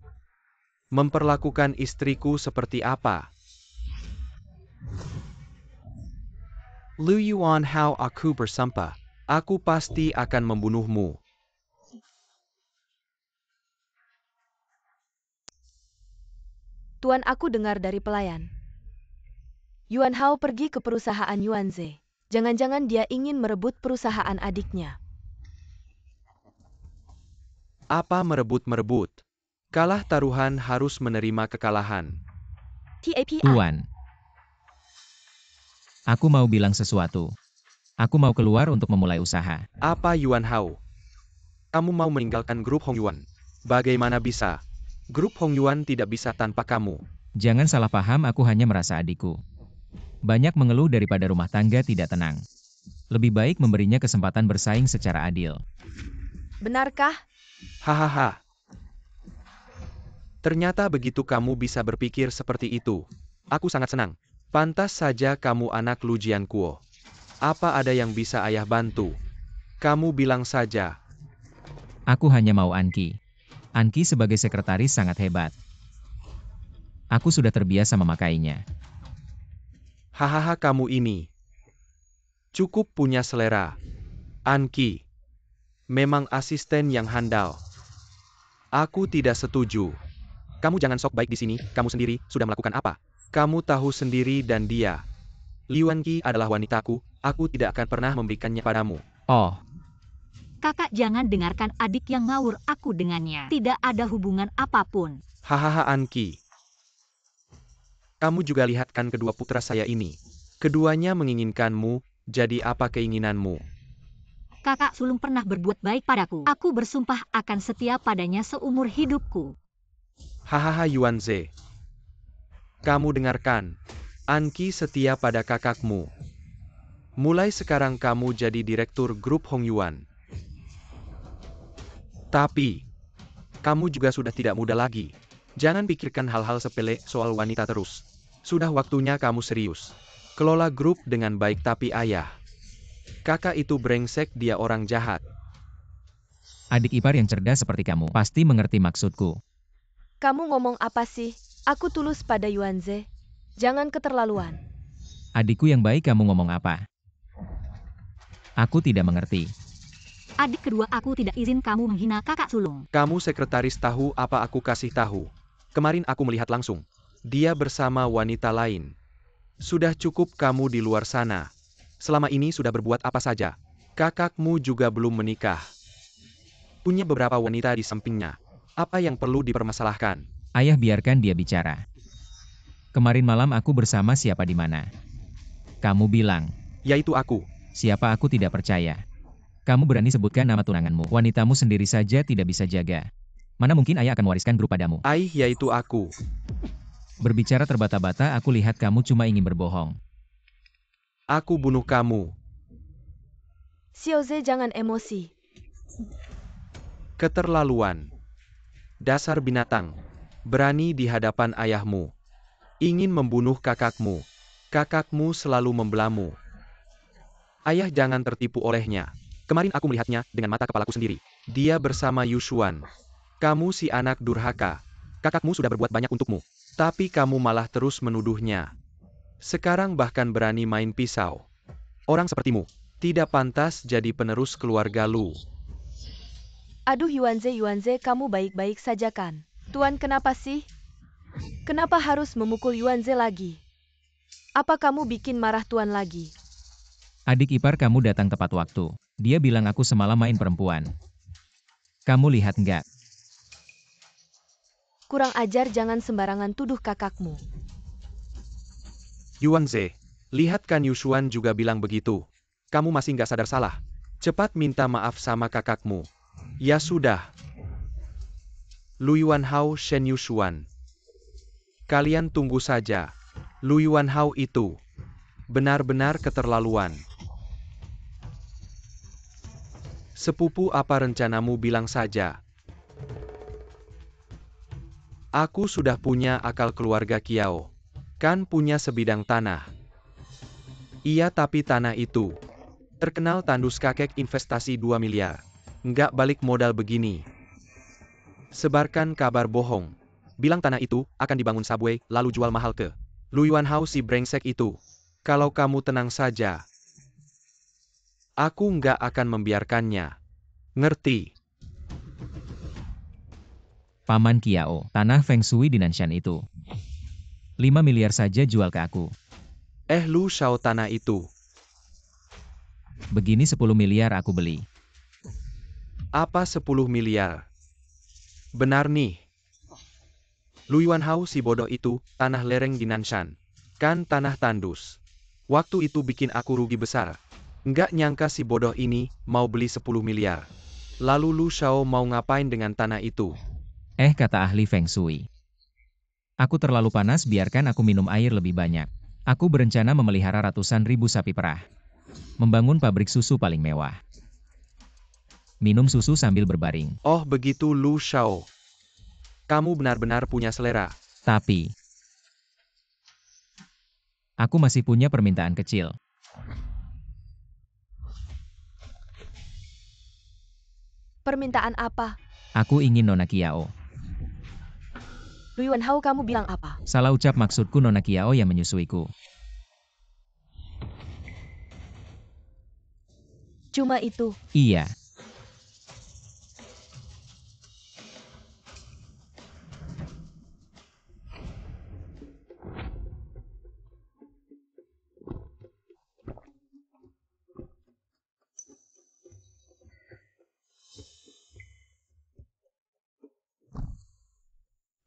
Memperlakukan istriku seperti apa? Lu Yuanhao, aku bersumpah. Aku pasti akan membunuhmu. Tuan, aku dengar dari pelayan. Yuanhao pergi ke perusahaan Yuanze. Jangan-jangan dia ingin merebut perusahaan adiknya. Apa merebut-merebut? Kalah taruhan harus menerima kekalahan. Tuan. Aku mau bilang sesuatu. Aku mau keluar untuk memulai usaha. Apa, Yuanhao? Kamu mau meninggalkan grup Hong Yuan? Bagaimana bisa? Grup Hong Yuan tidak bisa tanpa kamu. Jangan salah paham, aku hanya merasa adikku banyak mengeluh daripada rumah tangga tidak tenang. Lebih baik memberinya kesempatan bersaing secara adil. Benarkah? Hahaha. Ternyata begitu kamu bisa berpikir seperti itu. Aku sangat senang. Pantas saja kamu anak Lu Jianquo. Apa ada yang bisa ayah bantu? Kamu bilang saja. Aku hanya mau Anqi. Anqi sebagai sekretaris sangat hebat. Aku sudah terbiasa memakainya. Hahaha, kamu ini cukup punya selera. Anqi memang asisten yang handal. Aku tidak setuju. Kamu jangan sok baik di sini, kamu sendiri sudah melakukan apa? Kamu tahu sendiri dan dia. Liu Anqi adalah wanitaku, aku tidak akan pernah memberikannya padamu. Oh, Kakak jangan dengarkan adik yang ngawur, aku dengannya. Tidak ada hubungan apapun. Hahaha, Anqi. Kamu juga lihatkan kedua putra saya ini. Keduanya menginginkanmu, jadi apa keinginanmu? Kakak sulung pernah berbuat baik padaku. Aku bersumpah akan setia padanya seumur hidupku. Hahaha, Yuanze. Kamu dengarkan. Anqi setia pada kakakmu. Mulai sekarang kamu jadi direktur grup Hong Yuan. Tapi, kamu juga sudah tidak muda lagi. Jangan pikirkan hal-hal sepele soal wanita terus. Sudah waktunya kamu serius. Kelola grup dengan baik, tapi ayah. Kakak itu brengsek, dia orang jahat. adik ipar yang cerdas seperti kamu pasti mengerti maksudku. Kamu ngomong apa sih? Aku tulus pada Yuanze. Jangan keterlaluan. Adikku yang baik, kamu ngomong apa? Aku tidak mengerti. Adik kedua aku tidak izin kamu menghina kakak sulung. Kamu sekretaris tahu apa aku kasih tahu. Kemarin aku melihat langsung. Dia bersama wanita lain. Sudah cukup kamu di luar sana. Selama ini sudah berbuat apa saja. Kakakmu juga belum menikah. Punya beberapa wanita di sampingnya. Apa yang perlu dipermasalahkan? Ayah, biarkan dia bicara. Kemarin malam aku bersama siapa di mana? Kamu bilang. Yaitu aku. Siapa? Aku tidak percaya. Kamu berani sebutkan nama tunanganmu. Wanitamu sendiri saja tidak bisa jaga. Mana mungkin ayah akan mewariskan grup padamu? Yaitu aku. Berbicara terbata-bata, aku lihat kamu cuma ingin berbohong. Aku bunuh kamu. Xiaoze, jangan emosi. Keterlaluan. Dasar binatang. Berani di hadapan ayahmu. Ingin membunuh kakakmu. Kakakmu selalu membelamu. Ayah jangan tertipu olehnya. Kemarin aku melihatnya dengan mata kepalaku sendiri. Dia bersama Yushuan. Kamu si anak durhaka. Kakakmu sudah berbuat banyak untukmu. Tapi kamu malah terus menuduhnya. Sekarang bahkan berani main pisau. Orang sepertimu tidak pantas jadi penerus keluarga Lu. Aduh Yuanze, kamu baik-baik saja kan? Tuan, kenapa sih? Kenapa harus memukul Yuanze lagi? Apa kamu bikin marah Tuan lagi? Adik ipar kamu datang tepat waktu. Dia bilang aku semalam main perempuan. Kamu lihat nggak? Kurang ajar, jangan sembarangan tuduh kakakmu. Yuanze, lihat kan Yushuan juga bilang begitu. Kamu masih nggak sadar salah. Cepat minta maaf sama kakakmu. Ya sudah. Lu Yuanhao, Shen Yushuan. Kalian tunggu saja. Lu Yuanhao itu benar-benar keterlaluan. Sepupu, apa rencanamu, bilang saja. Aku sudah punya akal keluarga Kiao. Kan punya sebidang tanah. Iya, tapi tanah itu terkenal tandus kakek investasi 2 miliar. Nggak balik modal begini. Sebarkan kabar bohong. Bilang tanah itu akan dibangun subway, lalu jual mahal ke Lu Yuanhao si brengsek itu. Kalau kamu tenang saja, aku nggak akan membiarkannya. Ngerti? Paman Kiao, tanah Feng Shui di Nanshan itu. 5 miliar saja jual ke aku. Lu Shao, tanah itu. Begini 10 miliar aku beli. Apa 10 miliar? Benar nih. Lu Yuanhao si bodoh itu, tanah lereng di Nanshan. Kan tanah tandus. Waktu itu bikin aku rugi besar. Nggak nyangka si bodoh ini mau beli 10 miliar. Lalu Lu Shao mau ngapain dengan tanah itu? Kata ahli Feng Shui. Aku terlalu panas, biarkan aku minum air lebih banyak. Aku berencana memelihara ratusan ribu sapi perah. Membangun pabrik susu paling mewah. Minum susu sambil berbaring. Oh begitu Lu Shao. Kamu benar-benar punya selera. Tapi, aku masih punya permintaan kecil. Permintaan apa? Aku ingin Nona Kiao. Lu Yuanhao, kamu bilang apa? Salah ucap, maksudku Nona Kiao yang menyusuiku. Cuma itu. Iya.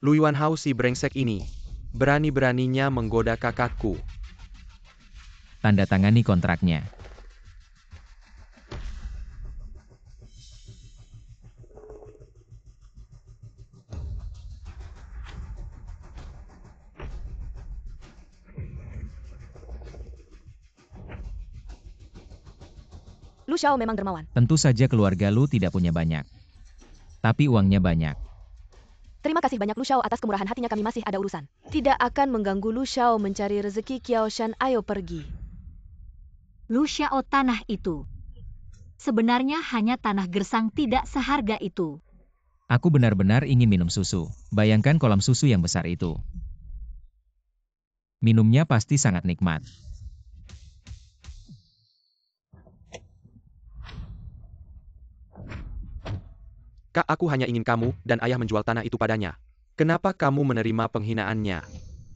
Lu Yuanhao si brengsek ini berani-beraninya menggoda kakakku. Tanda tangani kontraknya. Lu Shao memang dermawan. Tentu saja keluarga Lu tidak punya banyak. Tapi uangnya banyak. Terima kasih banyak Lu Shao atas kemurahan hatinya, kami masih ada urusan. Tidak akan mengganggu Lu Shao mencari rezeki Kiao Shan, ayo pergi. Lu Xiao, tanah itu sebenarnya hanya tanah gersang, tidak seharga itu. Aku benar-benar ingin minum susu. Bayangkan kolam susu yang besar itu. Minumnya pasti sangat nikmat. Kak, aku hanya ingin kamu dan ayah menjual tanah itu padanya. Kenapa kamu menerima penghinaannya?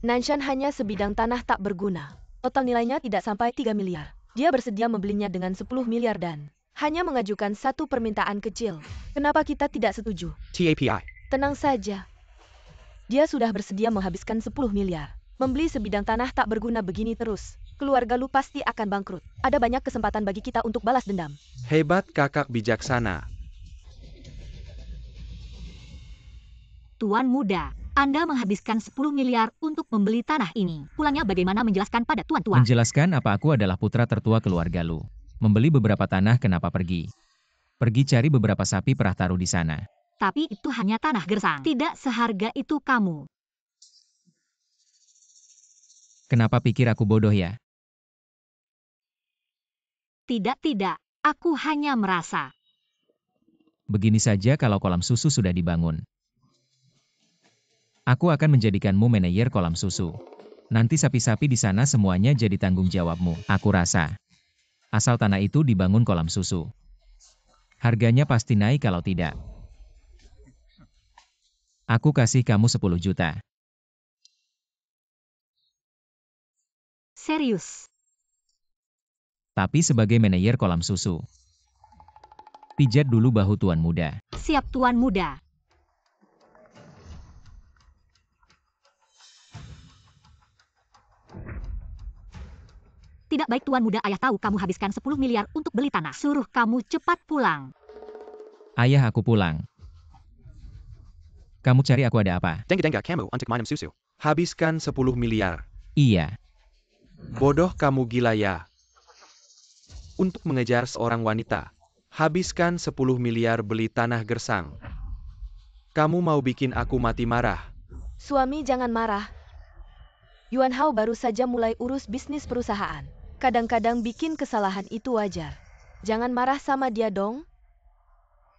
Nanshan hanya sebidang tanah tak berguna. Total nilainya tidak sampai 3 miliar. Dia bersedia membelinya dengan 10 miliar dan hanya mengajukan satu permintaan kecil. Kenapa kita tidak setuju? TAPI. Tenang saja. Dia sudah bersedia menghabiskan 10 miliar. Membeli sebidang tanah tak berguna begini terus. Keluarga lu pasti akan bangkrut. Ada banyak kesempatan bagi kita untuk balas dendam. Hebat kakak bijaksana. Tuan muda, Anda menghabiskan 10 miliar untuk membeli tanah ini. Pulangnya bagaimana menjelaskan pada tuan tua? Menjelaskan apa aku adalah putra tertua keluarga Lu. Membeli beberapa tanah kenapa pergi? Pergi cari beberapa sapi perah taruh di sana. Tapi itu hanya tanah gersang. Tidak seharga itu kamu. Kenapa pikir aku bodoh ya? Tidak. Aku hanya merasa. Begini saja kalau kolam susu sudah dibangun. Aku akan menjadikanmu manajer kolam susu. Nanti sapi-sapi di sana semuanya jadi tanggung jawabmu. Aku rasa. Asal tanah itu dibangun kolam susu. Harganya pasti naik kalau tidak. Aku kasih kamu 10 juta. Serius. Tapi sebagai manajer kolam susu. Pijat dulu bahu tuan muda. Siap tuan muda. Tidak baik tuan muda, ayah tahu kamu habiskan 10 miliar untuk beli tanah. Suruh kamu cepat pulang. Ayah, aku pulang. Kamu cari aku ada apa? Denga kamu untuk minum susu. Habiskan 10 miliar. Iya. Bodoh kamu, gila ya. Untuk mengejar seorang wanita. Habiskan 10 miliar beli tanah gersang. Kamu mau bikin aku mati marah. Suami, jangan marah. Yuan Hao baru saja mulai urus bisnis perusahaan. Kadang-kadang bikin kesalahan itu wajar. Jangan marah sama dia dong.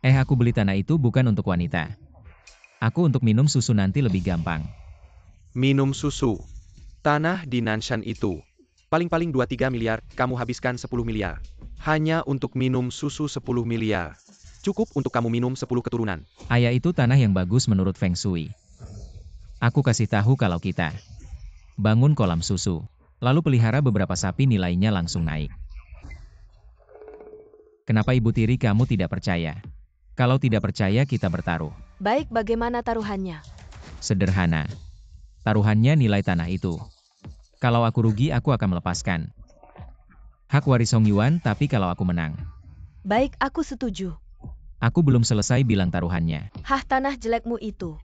Aku beli tanah itu bukan untuk wanita. Aku untuk minum susu nanti lebih gampang. Minum susu. Tanah di Nanshan itu. Paling-paling 2-3 miliar, kamu habiskan 10 miliar. Hanya untuk minum susu 10 miliar. Cukup untuk kamu minum 10 keturunan. Ayah, itu tanah yang bagus menurut Feng Shui. Aku kasih tahu kalau kita bangun kolam susu, lalu pelihara beberapa sapi, nilainya langsung naik. Kenapa Ibu tiri kamu tidak percaya? Kalau tidak percaya kita bertaruh. Baik, bagaimana taruhannya? Sederhana. Taruhannya nilai tanah itu. Kalau aku rugi aku akan melepaskan hak waris Hong Yuan, tapi kalau aku menang. Baik, aku setuju. Aku belum selesai bilang taruhannya. Hah, tanah jelekmu itu.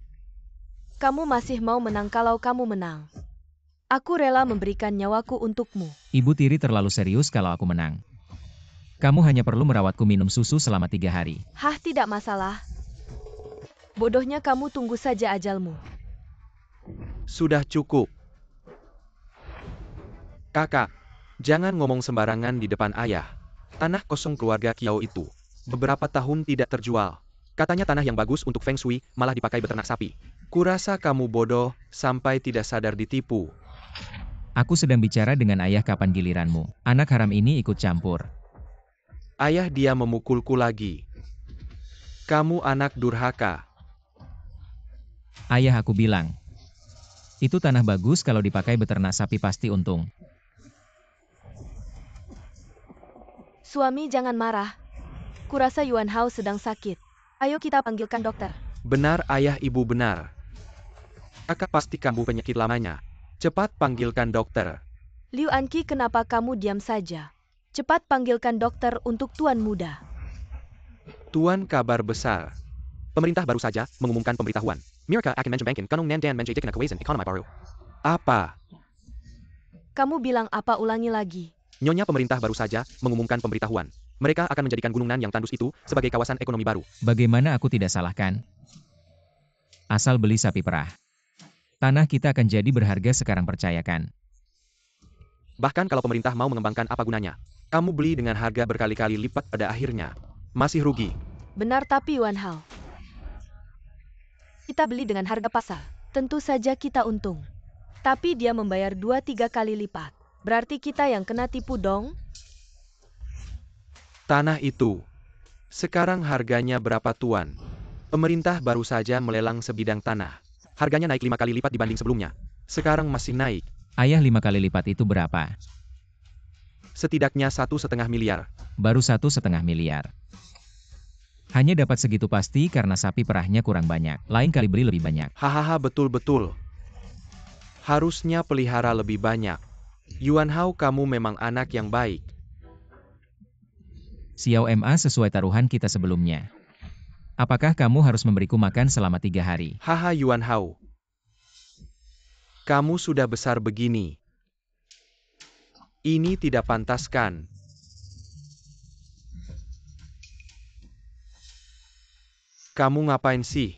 Kamu masih mau menang kalau kamu menang. Aku rela memberikan nyawaku untukmu. Ibu tiri terlalu serius kalau aku menang. Kamu hanya perlu merawatku minum susu selama 3 hari. Hah, tidak masalah. Bodohnya kamu, tunggu saja ajalmu. Sudah cukup. Kakak, jangan ngomong sembarangan di depan ayah. Tanah kosong keluarga Kiao itu beberapa tahun tidak terjual. Katanya tanah yang bagus untuk Feng Shui, malah dipakai beternak sapi. Kurasa kamu bodoh sampai tidak sadar ditipu. Aku sedang bicara dengan ayah, kapan giliranmu? Anak haram ini ikut campur. Ayah, dia memukulku lagi. Kamu anak durhaka. Ayah, aku bilang. Itu tanah bagus, kalau dipakai beternak sapi pasti untung. Suami, jangan marah. Kurasa Yuan Hao sedang sakit. Ayo kita panggilkan dokter. Benar ayah, ibu benar. Kakak pasti kambuh penyakit lamanya. Cepat panggilkan dokter. Liu Anqi, kenapa kamu diam saja? Cepat panggilkan dokter untuk tuan muda. Tuan, kabar besar. Pemerintah baru saja mengumumkan pemberitahuan. Mereka akan menjembankin kanong nan dan menjadikan kawasan ekonomi baru. Apa? Kamu bilang apa? Ulangi lagi. Nyonya, pemerintah baru saja mengumumkan pemberitahuan. Mereka akan menjadikan gunung nan yang tandus itu sebagai kawasan ekonomi baru. Bagaimana aku tidak salahkan? Asal beli sapi perah. Tanah kita akan jadi berharga sekarang, percayakan. Bahkan kalau pemerintah mau mengembangkan, apa gunanya? Kamu beli dengan harga berkali-kali lipat, pada akhirnya masih rugi. Benar, tapi Yuan Hao, kita beli dengan harga pasar. Tentu saja kita untung. Tapi dia membayar 2-3 kali lipat. Berarti kita yang kena tipu dong? Tanah itu sekarang harganya berapa, Tuan? Pemerintah baru saja melelang sebidang tanah. Harganya naik 5 kali lipat dibanding sebelumnya. Sekarang masih naik. Ayah 5 kali lipat itu berapa? Setidaknya 1,5 miliar. Baru 1,5 miliar. Hanya dapat segitu pasti karena sapi perahnya kurang banyak. Lain kali beli lebih banyak. Hahaha, betul-betul. Harusnya pelihara lebih banyak. Yuan Hao, kamu memang anak yang baik. Xiao Ma sesuai taruhan kita sebelumnya. Apakah kamu harus memberiku makan selama 3 hari? Haha, Yuan Hao. Kamu sudah besar begini. Ini tidak pantas kan? Kamu ngapain sih?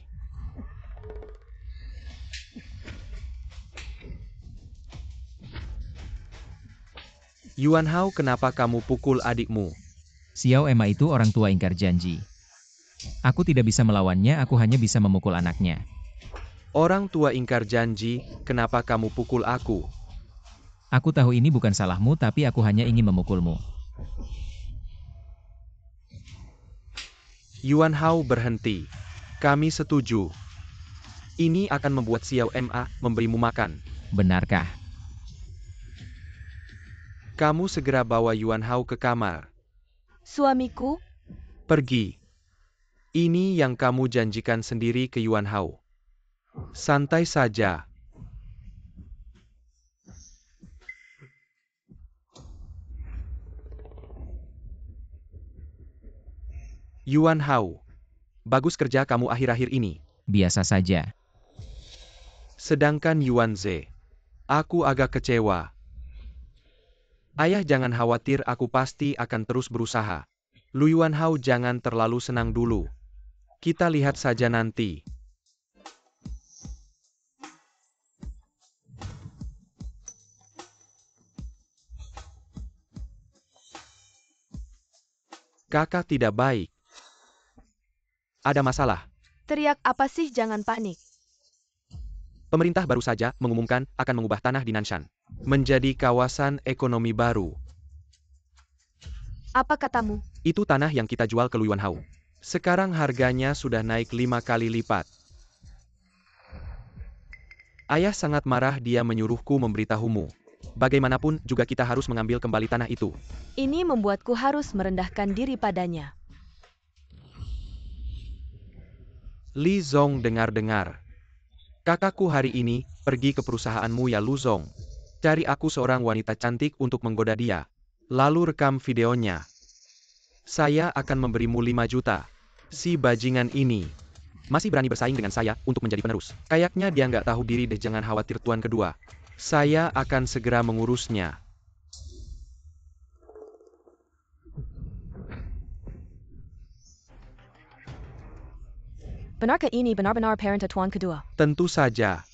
Yuan Hao, kenapa kamu pukul adikmu? Xiao Ma itu orang tua ingkar janji. Aku tidak bisa melawannya, aku hanya bisa memukul anaknya. Orang tua ingkar janji, kenapa kamu pukul aku? Aku tahu ini bukan salahmu, tapi aku hanya ingin memukulmu. Yuan Hao, berhenti. Kami setuju. Ini akan membuat Xiao Ma memberimu makan. Benarkah? Kamu segera bawa Yuan Hao ke kamar. Suamiku, Pergi. Ini yang kamu janjikan sendiri ke Yuan Hao. Santai saja. Yuan Hao. Bagus kerja kamu akhir-akhir ini. Biasa saja. Sedangkan Yuan Ze. Aku agak kecewa. Ayah, jangan khawatir, aku pasti akan terus berusaha. Lu Yuan Hao, jangan terlalu senang dulu. Kita lihat saja nanti. Kakak tidak baik. Ada masalah. teriak apa sih? Jangan panik. Pemerintah baru saja mengumumkan akan mengubah tanah di Nanshan menjadi kawasan ekonomi baru. Apa katamu? Itu tanah yang kita jual ke Lu Yuan Hao. Sekarang harganya sudah naik 5 kali lipat. Ayah sangat marah, dia menyuruhku memberitahumu. Bagaimanapun juga kita harus mengambil kembali tanah itu. Ini membuatku harus merendahkan diri padanya. Li Zong, dengar-dengar. Kakakku hari ini pergi ke perusahaanmu ya Lu Zong. Cari aku seorang wanita cantik untuk menggoda dia. Lalu rekam videonya. Saya akan memberimu 5 juta. Si bajingan ini masih berani bersaing dengan saya untuk menjadi penerus. Kayaknya dia nggak tahu diri deh, jangan khawatir tuan kedua. Saya akan segera mengurusnya. Benarkah ini benar-benar parent tuan kedua? Tentu saja.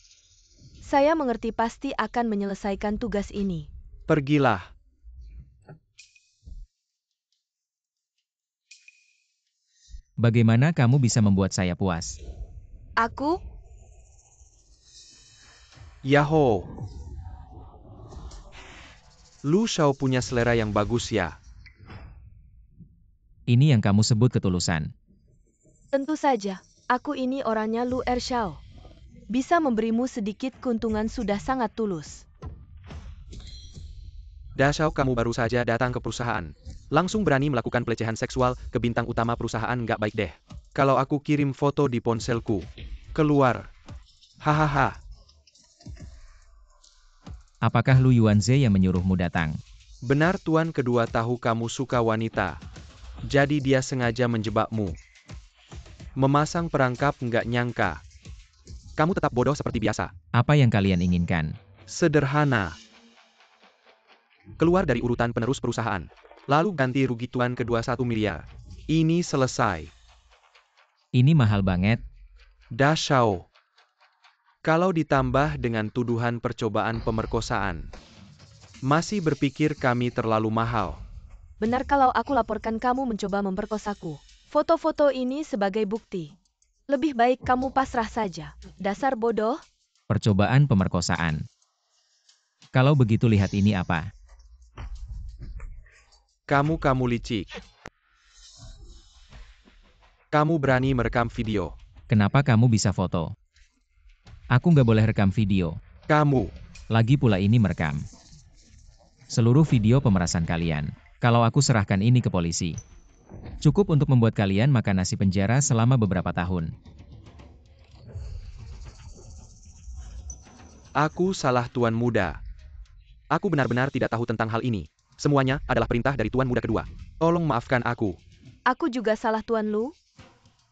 Saya mengerti, pasti akan menyelesaikan tugas ini. Pergilah. Bagaimana kamu bisa membuat saya puas? Aku? Yahoo. Lu Shao punya selera yang bagus ya. Ini yang kamu sebut ketulusan. Tentu saja. Aku ini orangnya Lu Ershao. Bisa memberimu sedikit keuntungan sudah sangat tulus. Da Shao, kamu baru saja datang ke perusahaan. Langsung berani melakukan pelecehan seksual ke bintang utama perusahaan, nggak baik deh. Kalau aku kirim foto di ponselku. Keluar. Hahaha. Apakah Lu Yuanze yang menyuruhmu datang? Benar tuan kedua, tahu kamu suka wanita. Jadi dia sengaja menjebakmu. Memasang perangkap, nggak nyangka. Kamu tetap bodoh seperti biasa. Apa yang kalian inginkan? Sederhana. Keluar dari urutan penerus perusahaan. Lalu ganti rugi tuan kedua 1 miliar. Ini selesai. Ini mahal banget. Da Shao. Kalau ditambah dengan tuduhan percobaan pemerkosaan. Masih berpikir kami terlalu mahal. Benar kalau aku laporkan kamu mencoba memperkosaku. Foto-foto ini sebagai bukti. Lebih baik kamu pasrah saja. Dasar bodoh. Percobaan pemerkosaan. Kalau begitu lihat ini apa? Kamu licik. Kamu berani merekam video. Kenapa kamu bisa foto? Aku nggak boleh rekam video. Kamu. Lagi pula ini merekam seluruh video pemerasan kalian. Kalau aku serahkan ini ke polisi, cukup untuk membuat kalian makan nasi penjara selama beberapa tahun. Aku salah Tuan Muda. Aku benar-benar tidak tahu tentang hal ini. Semuanya adalah perintah dari Tuan Muda kedua. Tolong maafkan aku. Aku juga salah Tuan Lu.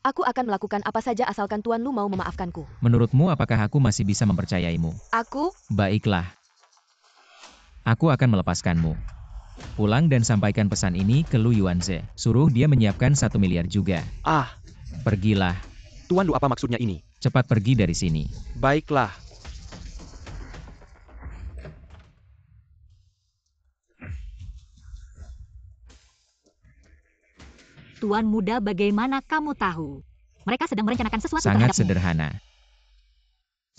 Aku akan melakukan apa saja asalkan Tuan Lu mau memaafkanku. Menurutmu apakah aku masih bisa mempercayaimu? Aku? Baiklah. Aku akan melepaskanmu. Pulang dan sampaikan pesan ini ke Lu Yuanze. Suruh dia menyiapkan 1 miliar juga. Ah, Pergilah. Tuan Lu, apa maksudnya ini? Cepat pergi dari sini. Baiklah. Tuan Muda, bagaimana kamu tahu? Mereka sedang merencanakan sesuatu Sangat terhadapmu. sederhana.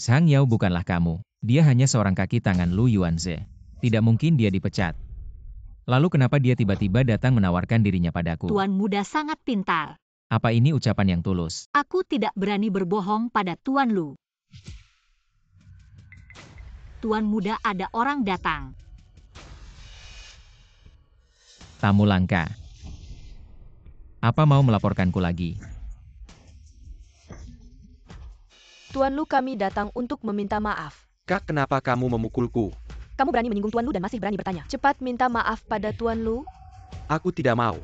Sang Yao bukanlah kamu. Dia hanya seorang kaki tangan Lu Yuanze. Tidak mungkin dia dipecat. Lalu kenapa dia tiba-tiba datang menawarkan dirinya padaku? Tuan Muda sangat pintar. Apa ini ucapan yang tulus? Aku tidak berani berbohong pada Tuan Lu. Tuan Muda, ada orang datang. Tamu langka. Apa mau melaporkanku lagi? Tuan Lu, kami datang untuk meminta maaf. Kak, kenapa kamu memukulku? Kamu berani menyinggung Tuan Lu dan masih berani bertanya. Cepat minta maaf pada Tuan Lu. Aku tidak mau.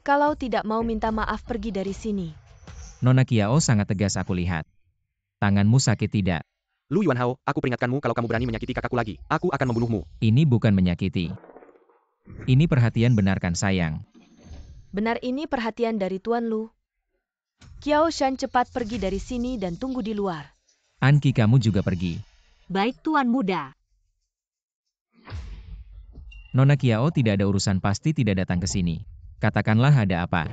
Kalau tidak mau minta maaf, pergi dari sini. Nona Kiao sangat tegas aku lihat. Tanganmu sakit tidak? Lu Yuanhao, aku peringatkanmu kalau kamu berani menyakiti kakakku lagi. Aku akan membunuhmu. Ini bukan menyakiti. Ini perhatian, benarkan sayang. Benar, ini perhatian dari Tuan Lu. Kiao Shan, cepat pergi dari sini dan tunggu di luar. Anki, kamu juga pergi. Baik, Tuan Muda. Nona Kiao tidak ada urusan, pasti tidak datang ke sini. Katakanlah ada apa.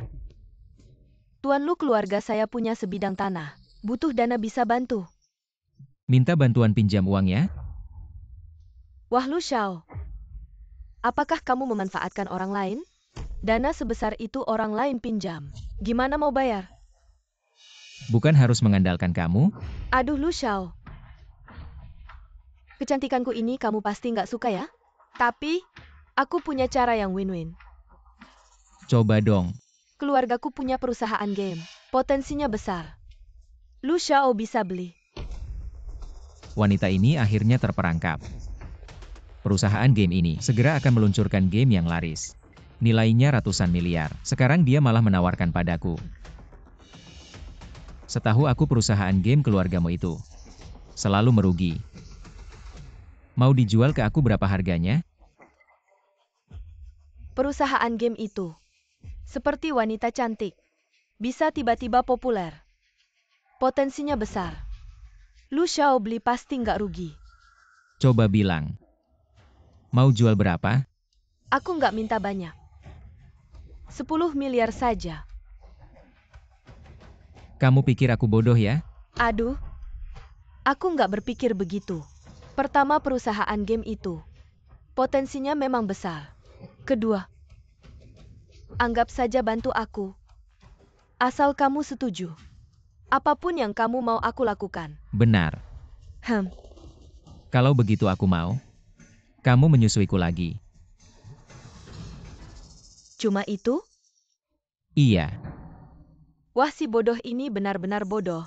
Tuan Lu, keluarga saya punya sebidang tanah. Butuh dana, bisa bantu. Minta bantuan pinjam uang ya? Wah Lu Xiao. Apakah kamu memanfaatkan orang lain? Dana sebesar itu orang lain pinjam. Gimana mau bayar? Bukan harus mengandalkan kamu? Aduh Lu Xiao. Kecantikanku ini kamu pasti nggak suka ya? Tapi, aku punya cara yang win-win. Coba dong. Keluargaku punya perusahaan game. Potensinya besar. Lu Xiao bisa beli. Wanita ini akhirnya terperangkap. Perusahaan game ini segera akan meluncurkan game yang laris. Nilainya ratusan miliar. Sekarang dia malah menawarkan padaku. Setahu aku perusahaan game keluargamu itu selalu merugi. Mau dijual ke aku berapa harganya? Perusahaan game itu seperti wanita cantik. Bisa tiba-tiba populer. Potensinya besar. Lu Xiao beli pasti nggak rugi. Coba bilang. Mau jual berapa? Aku nggak minta banyak. 10 miliar saja. Kamu pikir aku bodoh ya? Aduh, aku nggak berpikir begitu. Pertama, perusahaan game itu potensinya memang besar. Kedua, anggap saja bantu aku. Asal kamu setuju. Apapun yang kamu mau aku lakukan. Benar. Kalau begitu aku mau. Kamu menyusuiku lagi. Cuma itu? Iya. Wah, si bodoh ini benar-benar bodoh.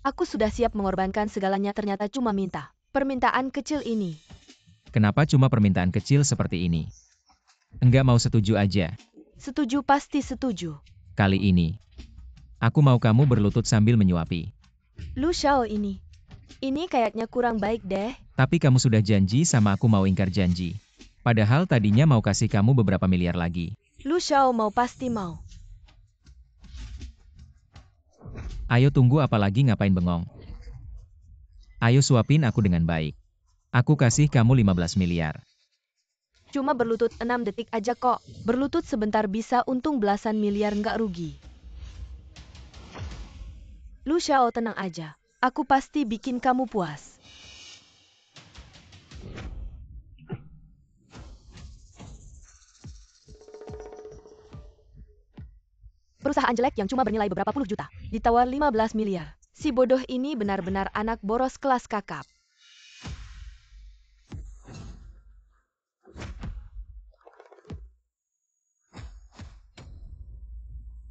Aku sudah siap mengorbankan segalanya, ternyata cuma minta permintaan kecil ini. Kenapa cuma permintaan kecil seperti ini? Enggak mau setuju aja. Setuju, pasti setuju. Kali ini, aku mau kamu berlutut sambil menyuapi. Lu Xiao ini kayaknya kurang baik deh. Tapi kamu sudah janji sama aku mau ingkar janji. Padahal tadinya mau kasih kamu beberapa miliar lagi. Lu Xiao mau, pasti mau. Ayo tunggu apa lagi, ngapain bengong? Ayo suapin aku dengan baik. Aku kasih kamu 15 miliar. Cuma berlutut 6 detik aja kok. Berlutut sebentar bisa untung belasan miliar, nggak rugi. Lu Xiao, tenang aja. Aku pasti bikin kamu puas. Perusahaan jelek yang cuma bernilai beberapa puluh juta. Ditawar 15 miliar. Si bodoh ini benar-benar anak boros kelas kakap.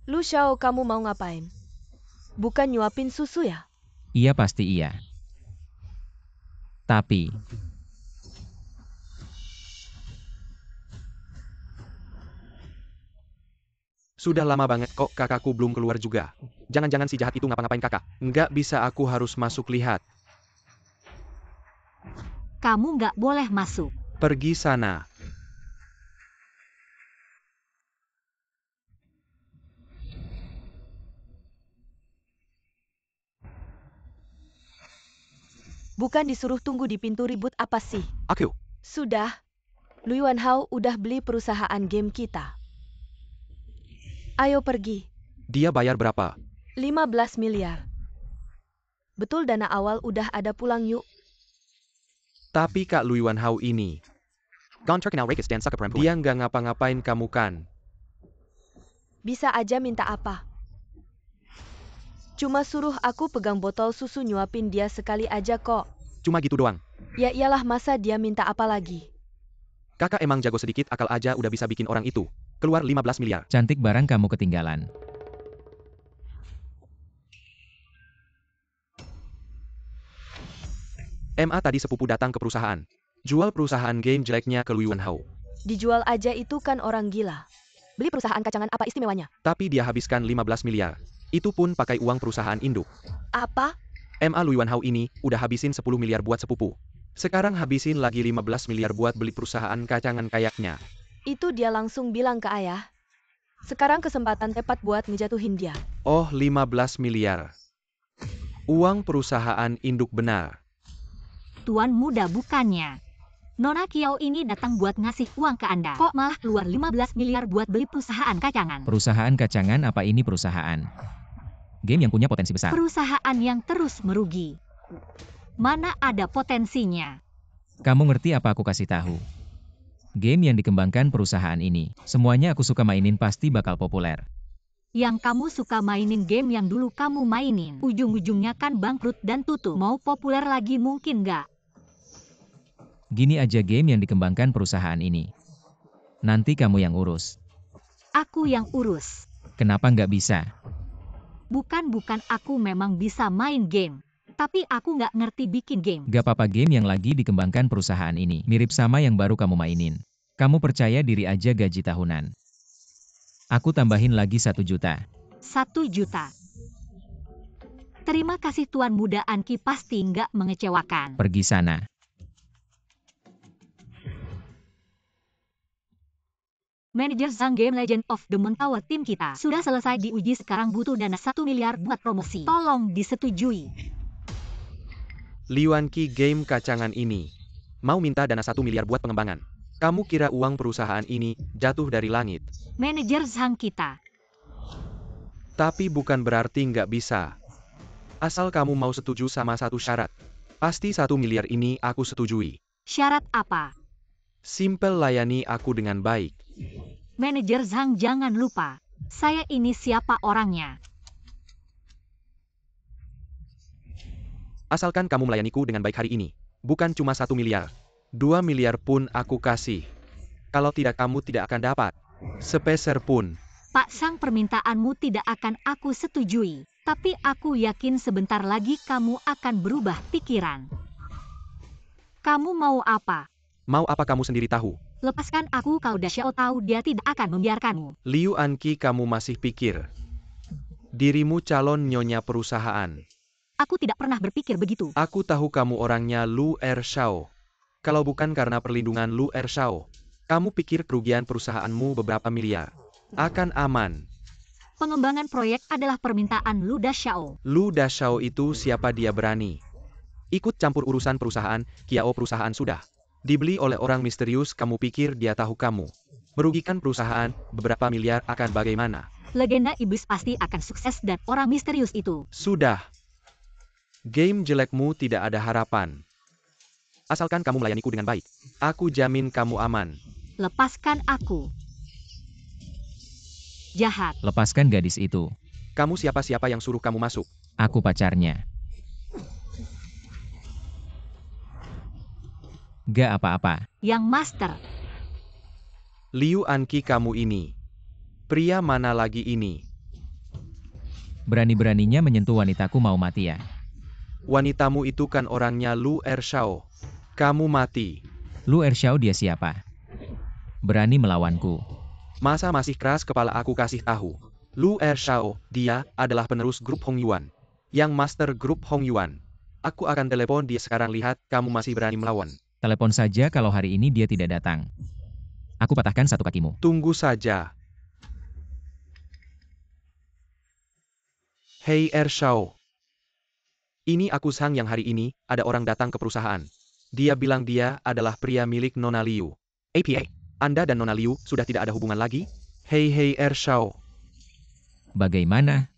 Lu Xiao, kamu mau ngapain? Bukan nyuapin susu ya? Iya pasti iya. Tapi, Sudah lama banget kok kakakku belum keluar juga. Jangan-jangan si jahat itu ngapa-ngapain kakak. Nggak bisa, aku harus masuk lihat. Kamu nggak boleh masuk. Pergi sana. Bukan disuruh tunggu di pintu, ribut apa sih? Aku. Sudah. Lu Yuanhao udah beli perusahaan game kita. Ayo pergi. Dia bayar berapa? 15 miliar. Betul, dana awal udah ada, pulang yuk. Tapi Kak Lu Yuanhao ini. Dia nggak ngapa-ngapain kamu kan? Bisa aja minta apa. Cuma suruh aku pegang botol susu, nyuapin dia sekali aja kok. Cuma gitu doang. Ya iyalah, masa dia minta apa lagi? Kakak emang jago sedikit akal aja udah bisa bikin orang itu keluar 15 miliar. cantik barang kamu ketinggalan. MA tadi sepupu datang ke perusahaan. Jual perusahaan game jeleknya ke Lu Yuanhao. Dijual aja, itu kan orang gila. Beli perusahaan kacangan, apa istimewanya? Tapi dia habiskan 15 miliar. Itu pun pakai uang perusahaan induk. Apa? MA Lu Yuanhao ini udah habisin 10 miliar buat sepupu. Sekarang habisin lagi 15 miliar buat beli perusahaan kacangan kayaknya. Itu dia langsung bilang ke ayah. Sekarang kesempatan tepat buat ngejatuhin dia. Oh, 15 miliar. Uang perusahaan induk benar. Tuan muda bukannya. Nona Kiao ini datang buat ngasih uang ke Anda. Kok malah keluar 15 miliar buat beli perusahaan kacangan? Perusahaan kacangan apa ini perusahaan? Game yang punya potensi besar. Perusahaan yang terus merugi. Mana ada potensinya? Kamu ngerti apa aku kasih tahu? Game yang dikembangkan perusahaan ini, semuanya aku suka mainin pasti bakal populer. Yang kamu suka mainin game yang dulu kamu mainin. Ujung-ujungnya kan bangkrut dan tutup. Mau populer lagi mungkin nggak? Gini aja game yang dikembangkan perusahaan ini. Nanti kamu yang urus. Aku yang urus. Kenapa nggak bisa? Bukan aku memang bisa main game. Tapi aku nggak ngerti bikin game. Gak apa-apa, game yang lagi dikembangkan perusahaan ini mirip sama yang baru kamu mainin. Kamu percaya diri aja, gaji tahunan. Aku tambahin lagi 1 juta. 1 juta. Terima kasih Tuan Muda Anki, pasti nggak mengecewakan. Pergi sana. Manajer Zhang Game Legend of the Moon Tower tim kita sudah selesai diuji, sekarang butuh dana 1 miliar buat promosi. Tolong disetujui. Liuanqi game kacangan ini mau minta dana 1 miliar buat pengembangan. Kamu kira uang perusahaan ini jatuh dari langit? Manajer Zhang kita. Tapi bukan berarti nggak bisa. Asal kamu mau setuju sama satu syarat. Pasti 1 miliar ini aku setujui. Syarat apa? Simpel, layani aku dengan baik. Manajer Zhang, jangan lupa. Saya ini siapa orangnya. Asalkan kamu melayaniku dengan baik hari ini. Bukan cuma 1 miliar. 2 miliar pun aku kasih. Kalau tidak, kamu tidak akan dapat sepeser pun. Pak Sang, permintaanmu tidak akan aku setujui. Tapi aku yakin sebentar lagi kamu akan berubah pikiran. Kamu mau apa? Mau apa kamu sendiri tahu. Lepaskan aku, kalau Da Xiao tahu dia tidak akan membiarkanmu. Liuanqi, kamu masih pikir dirimu calon nyonya perusahaan. Aku tidak pernah berpikir begitu. Aku tahu kamu orangnya Lu Ershao. Kalau bukan karena perlindungan Lu Ershao, kamu pikir kerugian perusahaanmu beberapa miliar akan aman. Pengembangan proyek adalah permintaan Lu Da Xiao. Lu Da Xiao itu siapa? Dia berani ikut campur urusan perusahaan Kiao. Perusahaan sudah dibeli oleh orang misterius. Kamu pikir dia tahu kamu merugikan perusahaan beberapa miliar akan bagaimana? Legenda iblis pasti akan sukses dan orang misterius itu. Sudah. Game jelekmu tidak ada harapan. Asalkan kamu melayaniku dengan baik, aku jamin kamu aman. Lepaskan aku. jahat. Lepaskan gadis itu. Kamu siapa-siapa yang suruh kamu masuk? Aku pacarnya. Gak apa-apa. Yang master. Liu Anqi kamu ini. Pria mana lagi ini? Berani-beraninya menyentuh wanitaku, mau mati ya? Wanitamu itu kan orangnya Lu Ershao. Kamu mati. Lu Ershao dia siapa? Berani melawanku. Masa masih keras kepala aku kasih tahu. Lu Ershao, dia adalah penerus grup Hongyuan. Yang master grup Hongyuan. Aku akan telepon dia sekarang, lihat kamu masih berani melawan. Telepon saja kalau hari ini dia tidak datang. Aku patahkan satu kakimu. Tunggu saja. Hei Ershao. Ini aku Sang yang hari ini, ada orang datang ke perusahaan. Dia bilang dia adalah pria milik Nona Liu. APA, Anda dan Nona Liu sudah tidak ada hubungan lagi? Hei Ershao. Bagaimana?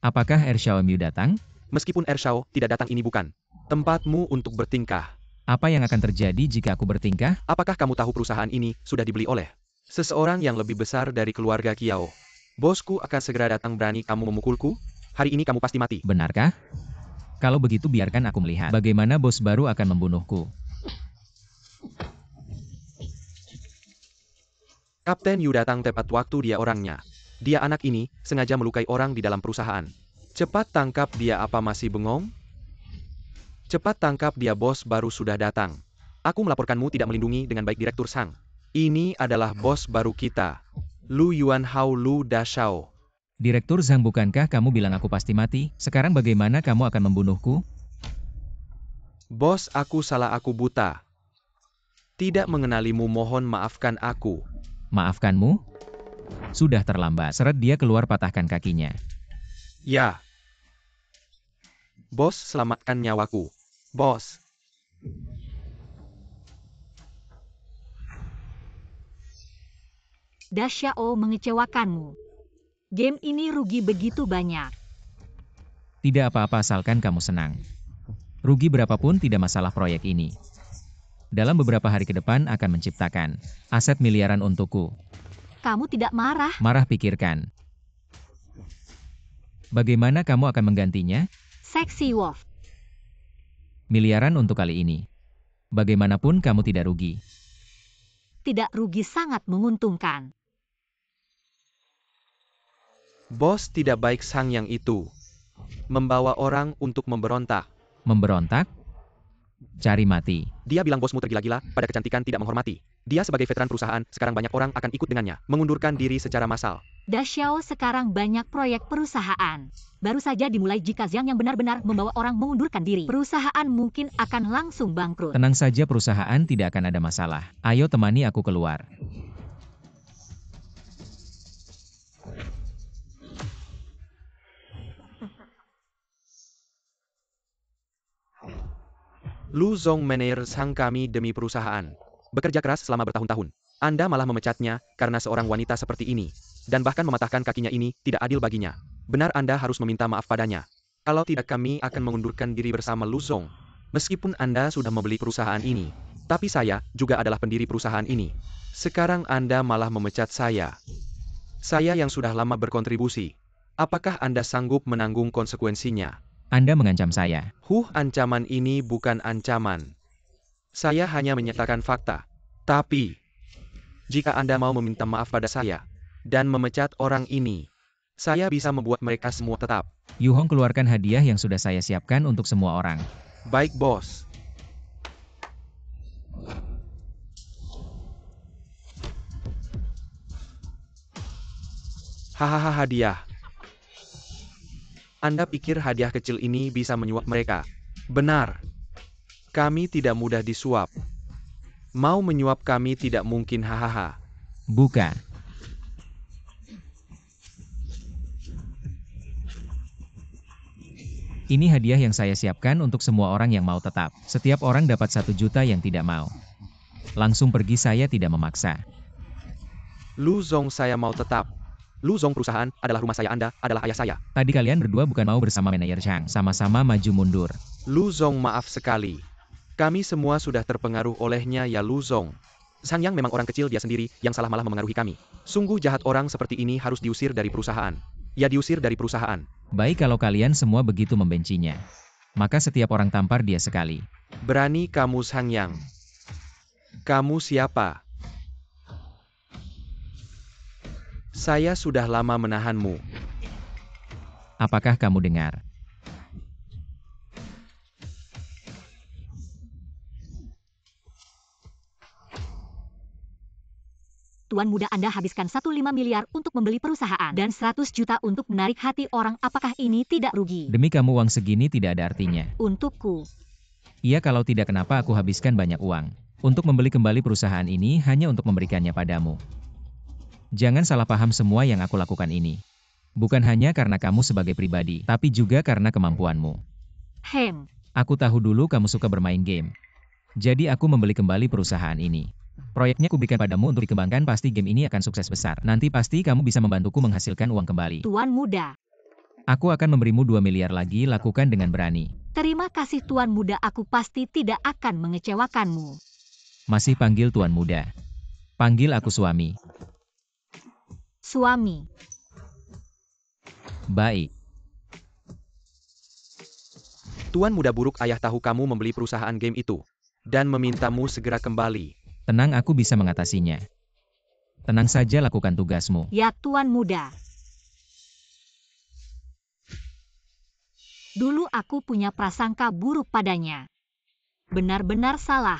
Apakah Ershao Miu datang? Meskipun Ershao tidak datang, ini bukan tempatmu untuk bertingkah. Apa yang akan terjadi jika aku bertingkah? Apakah kamu tahu perusahaan ini sudah dibeli oleh seseorang yang lebih besar dari keluarga Kiao? Bosku akan segera datang, berani kamu memukulku? Hari ini kamu pasti mati. Benarkah? Kalau begitu biarkan aku melihat bagaimana bos baru akan membunuhku. Kapten Yu datang tepat waktu, dia orangnya. Dia anak ini, sengaja melukai orang di dalam perusahaan. Cepat tangkap dia, apa masih bengong? Cepat tangkap dia, bos baru sudah datang. Aku melaporkanmu tidak melindungi dengan baik Direktur Sang. Ini adalah bos baru kita. Lu Yuanhao Lu Dashao. Direktur Zhang, bukankah kamu bilang aku pasti mati? Sekarang bagaimana kamu akan membunuhku? Bos, aku salah, aku buta. Tidak mengenalimu, mohon maafkan aku. Maafkanmu? Sudah terlambat. Seret dia keluar, patahkan kakinya. Ya. Bos, selamatkan nyawaku. Bos. Dashao mengecewakanmu. Game ini rugi begitu banyak. Tidak apa-apa asalkan kamu senang. Rugi berapapun tidak masalah, proyek ini dalam beberapa hari ke depan akan menciptakan aset miliaran untukku. Kamu tidak marah? Marah, pikirkan. Bagaimana kamu akan menggantinya? Sexy Wolf. Miliaran untuk kali ini. Bagaimanapun kamu tidak rugi. Tidak rugi, sangat menguntungkan. Bos, tidak baik Sang yang itu. Membawa orang untuk memberontak. Memberontak? Cari mati. Dia bilang bosmu tergila-gila, pada kecantikan tidak menghormati. Dia sebagai veteran perusahaan, sekarang banyak orang akan ikut dengannya, mengundurkan diri secara massal. Dashao sekarang banyak proyek perusahaan. Baru saja dimulai, jika Zhang yang benar-benar membawa orang mengundurkan diri, perusahaan mungkin akan langsung bangkrut. Tenang saja, perusahaan tidak akan ada masalah. Ayo temani aku keluar. Lu Zong menir Sang kami demi perusahaan. Bekerja keras selama bertahun-tahun. Anda malah memecatnya karena seorang wanita seperti ini. Dan bahkan mematahkan kakinya, ini tidak adil baginya. Benar, Anda harus meminta maaf padanya. Kalau tidak, kami akan mengundurkan diri bersama Lu Zong. Meskipun Anda sudah membeli perusahaan ini. Tapi saya juga adalah pendiri perusahaan ini. Sekarang Anda malah memecat saya. Saya yang sudah lama berkontribusi. Apakah Anda sanggup menanggung konsekuensinya? Anda mengancam saya. Ancaman ini bukan ancaman. Saya hanya menyatakan fakta. Tapi, jika Anda mau meminta maaf pada saya, dan memecat orang ini, saya bisa membuat mereka semua tetap. Yu Hong, keluarkan hadiah yang sudah saya siapkan untuk semua orang. Baik, bos. Hahaha, hadiah. Anda pikir hadiah kecil ini bisa menyuap mereka? Benar. Kami tidak mudah disuap. Mau menyuap kami tidak mungkin, hahaha. Buka. Ini hadiah yang saya siapkan untuk semua orang yang mau tetap. Setiap orang dapat 1 juta yang tidak mau. Langsung pergi, saya tidak memaksa. Lu Zong, saya mau tetap. Lu Zong perusahaan adalah rumah saya, Anda adalah ayah saya. Tadi kalian berdua bukan mau bersama manajer Zhang, sama-sama maju mundur. Lu Zong, maaf sekali. Kami semua sudah terpengaruh olehnya ya Lu Zong. Sang Yang memang orang kecil dia sendiri yang salah malah memengaruhi kami. Sungguh jahat orang seperti ini harus diusir dari perusahaan. Ya diusir dari perusahaan. Baik kalau kalian semua begitu membencinya. Maka setiap orang tampar dia sekali. Berani kamu Sang Yang. Kamu siapa? Saya sudah lama menahanmu. Apakah kamu dengar? Tuan muda Anda habiskan 1,5 miliar untuk membeli perusahaan dan 100 juta untuk menarik hati orang. Apakah ini tidak rugi? Demi kamu uang segini tidak ada artinya. Untukku. Iya kalau tidak kenapa aku habiskan banyak uang. Untuk membeli kembali perusahaan ini hanya untuk memberikannya padamu. Jangan salah paham semua yang aku lakukan ini. Bukan hanya karena kamu sebagai pribadi, tapi juga karena kemampuanmu. Aku tahu dulu kamu suka bermain game. Jadi aku membeli kembali perusahaan ini. Proyeknya kuberikan padamu untuk dikembangkan, pasti game ini akan sukses besar. Nanti pasti kamu bisa membantuku menghasilkan uang kembali. Tuan muda. Aku akan memberimu 2 miliar lagi, lakukan dengan berani. Terima kasih Tuan muda, aku pasti tidak akan mengecewakanmu. Masih panggil Tuan muda. Panggil aku suami. Suami. Baik. Tuan muda buruk, ayah tahu kamu membeli perusahaan game itu. Dan memintamu segera kembali. Tenang, aku bisa mengatasinya. Tenang saja, lakukan tugasmu. Ya Tuan muda. Dulu aku punya prasangka buruk padanya. Benar-benar salah.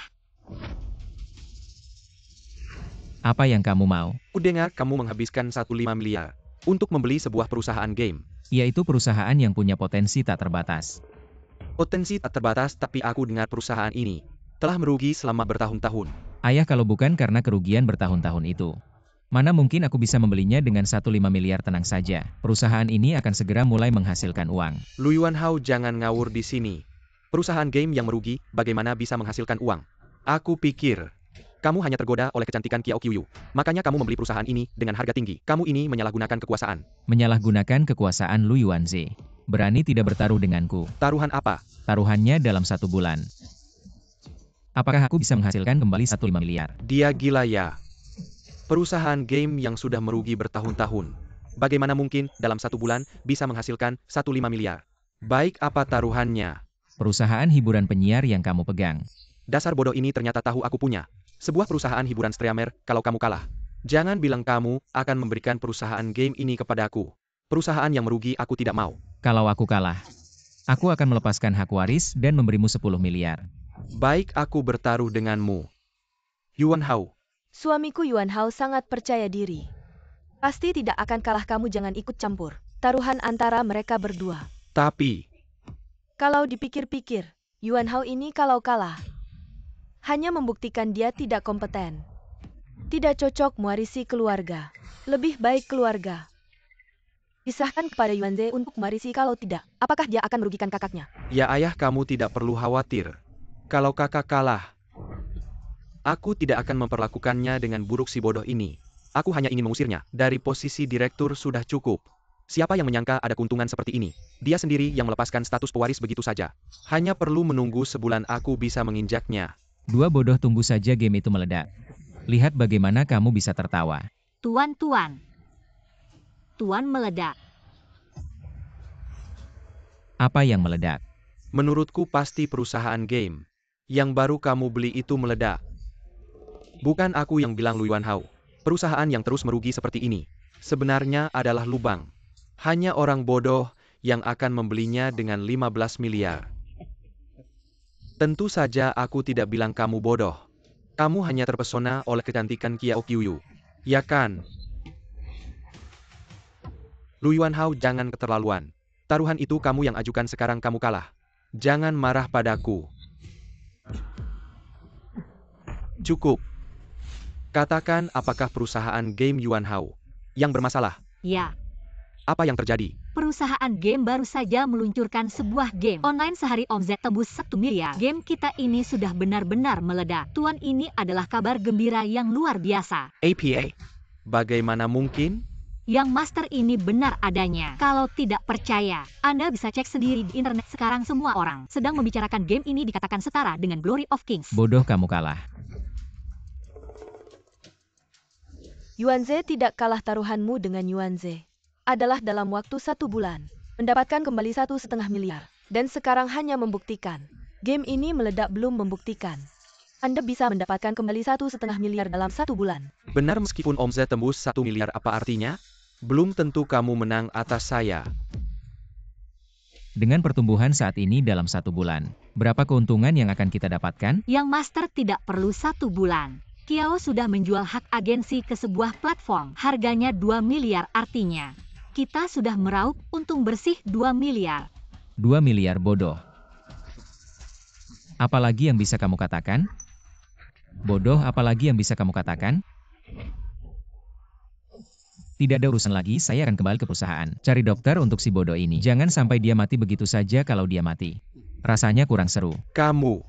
Apa yang kamu mau? Kudengar kamu menghabiskan 1,5 miliar untuk membeli sebuah perusahaan game. Yaitu perusahaan yang punya potensi tak terbatas. Potensi tak terbatas, tapi aku dengar perusahaan ini telah merugi selama bertahun-tahun. Ayah, kalau bukan karena kerugian bertahun-tahun itu, mana mungkin aku bisa membelinya dengan 1,5 miliar? Tenang saja, perusahaan ini akan segera mulai menghasilkan uang. Lu Yuanhao, jangan ngawur di sini. Perusahaan game yang merugi, bagaimana bisa menghasilkan uang? Aku pikir kamu hanya tergoda oleh kecantikan Qiao Qiuyu. Makanya kamu membeli perusahaan ini dengan harga tinggi. Kamu ini menyalahgunakan kekuasaan. Menyalahgunakan kekuasaan Lu Yuanze. Berani tidak bertaruh denganku. Taruhan apa? Taruhannya dalam 1 bulan. Apakah aku bisa menghasilkan kembali 1,5 miliar? Dia gila ya. Perusahaan game yang sudah merugi bertahun-tahun. Bagaimana mungkin dalam 1 bulan bisa menghasilkan 1,5 miliar? Baik, apa taruhannya? Perusahaan hiburan penyiar yang kamu pegang. Dasar bodoh ini ternyata tahu aku punya sebuah perusahaan hiburan streamer. Kalau kamu kalah, jangan bilang kamu akan memberikan perusahaan game ini kepadaku. Perusahaan yang merugi aku tidak mau. Kalau aku kalah, aku akan melepaskan hak waris dan memberimu 10 miliar. Baik, aku bertaruh denganmu. Yuanhao. Suamiku Yuanhao sangat percaya diri. Pasti tidak akan kalah, kamu jangan ikut campur. Taruhan antara mereka berdua. Tapi kalau dipikir-pikir, Yuanhao ini kalau kalah, hanya membuktikan dia tidak kompeten. Tidak cocok mewarisi keluarga. Lebih baik keluarga disahkan kepada Yuanze untuk mewarisi, kalau tidak, apakah dia akan merugikan kakaknya? Ya ayah, kamu tidak perlu khawatir. Kalau kakak kalah, aku tidak akan memperlakukannya dengan buruk. Si bodoh ini. Aku hanya ingin mengusirnya dari posisi direktur, sudah cukup. Siapa yang menyangka ada keuntungan seperti ini? Dia sendiri yang melepaskan status pewaris begitu saja. Hanya perlu menunggu sebulan aku bisa menginjaknya. 2 bodoh, tunggu saja game itu meledak. Lihat bagaimana kamu bisa tertawa. Tuan meledak. Apa yang meledak? Menurutku pasti perusahaan game yang baru kamu beli itu meledak. Bukan aku yang bilang, Lu Yuanhao. Perusahaan yang terus merugi seperti ini sebenarnya adalah lubang. Hanya orang bodoh yang akan membelinya dengan 15 miliar. Tentu saja aku tidak bilang kamu bodoh. Kamu hanya terpesona oleh kecantikan Qiao Qiuyu. Ya kan? Lu Yuanhao, jangan keterlaluan. Taruhan itu kamu yang ajukan, sekarang kamu kalah. Jangan marah padaku. Cukup. Katakan, apakah perusahaan game Yuanhao yang bermasalah? Ya. Apa yang terjadi? Perusahaan game baru saja meluncurkan sebuah game online sehari omzet tembus 1 miliar. Game kita ini sudah benar-benar meledak. Tuan, ini adalah kabar gembira yang luar biasa. APA? Bagaimana mungkin? Yang master ini benar adanya. Kalau tidak percaya, Anda bisa cek sendiri di internet. Sekarang semua orang sedang membicarakan game ini dikatakan setara dengan Glory of Kings. Bodoh, kamu kalah. Yuanze tidak kalah taruhanmu dengan Yuanze. Adalah dalam waktu 1 bulan. Mendapatkan kembali 1,5 miliar. Dan sekarang hanya membuktikan. Game ini meledak belum membuktikan. Anda bisa mendapatkan kembali 1,5 miliar dalam 1 bulan. Benar, meskipun omzet tembus 1 miliar, apa artinya? Belum tentu kamu menang atas saya. Dengan pertumbuhan saat ini dalam 1 bulan, berapa keuntungan yang akan kita dapatkan? Yang master tidak perlu 1 bulan. Kiao sudah menjual hak agensi ke sebuah platform. Harganya 2 miliar, artinya kita sudah meraup untung bersih 2 miliar. 2 miliar bodoh. Apalagi yang bisa kamu katakan? Bodoh, apalagi yang bisa kamu katakan? Tidak ada urusan lagi, saya akan kembali ke perusahaan. Cari dokter untuk si bodoh ini. Jangan sampai dia mati begitu saja. Kalau dia mati, rasanya kurang seru. Kamu.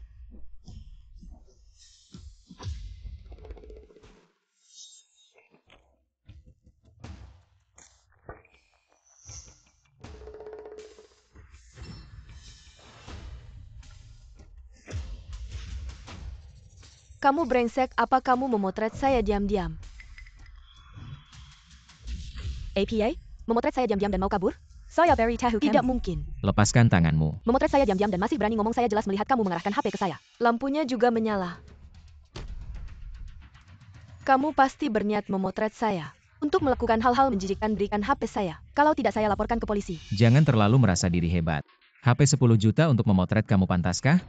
Kamu brengsek, apa kamu memotret saya diam-diam? APA? Memotret saya diam-diam dan mau kabur? Saya very tahu. Tidak mungkin. Lepaskan tanganmu. Memotret saya diam-diam dan masih berani ngomong. Saya jelas melihat kamu mengarahkan HP ke saya. Lampunya juga menyala. Kamu pasti berniat memotret saya. Untuk melakukan hal-hal menjijikkan, berikan HP saya. Kalau tidak, saya laporkan ke polisi. Jangan terlalu merasa diri hebat. HP 10 juta untuk memotret kamu pantaskah?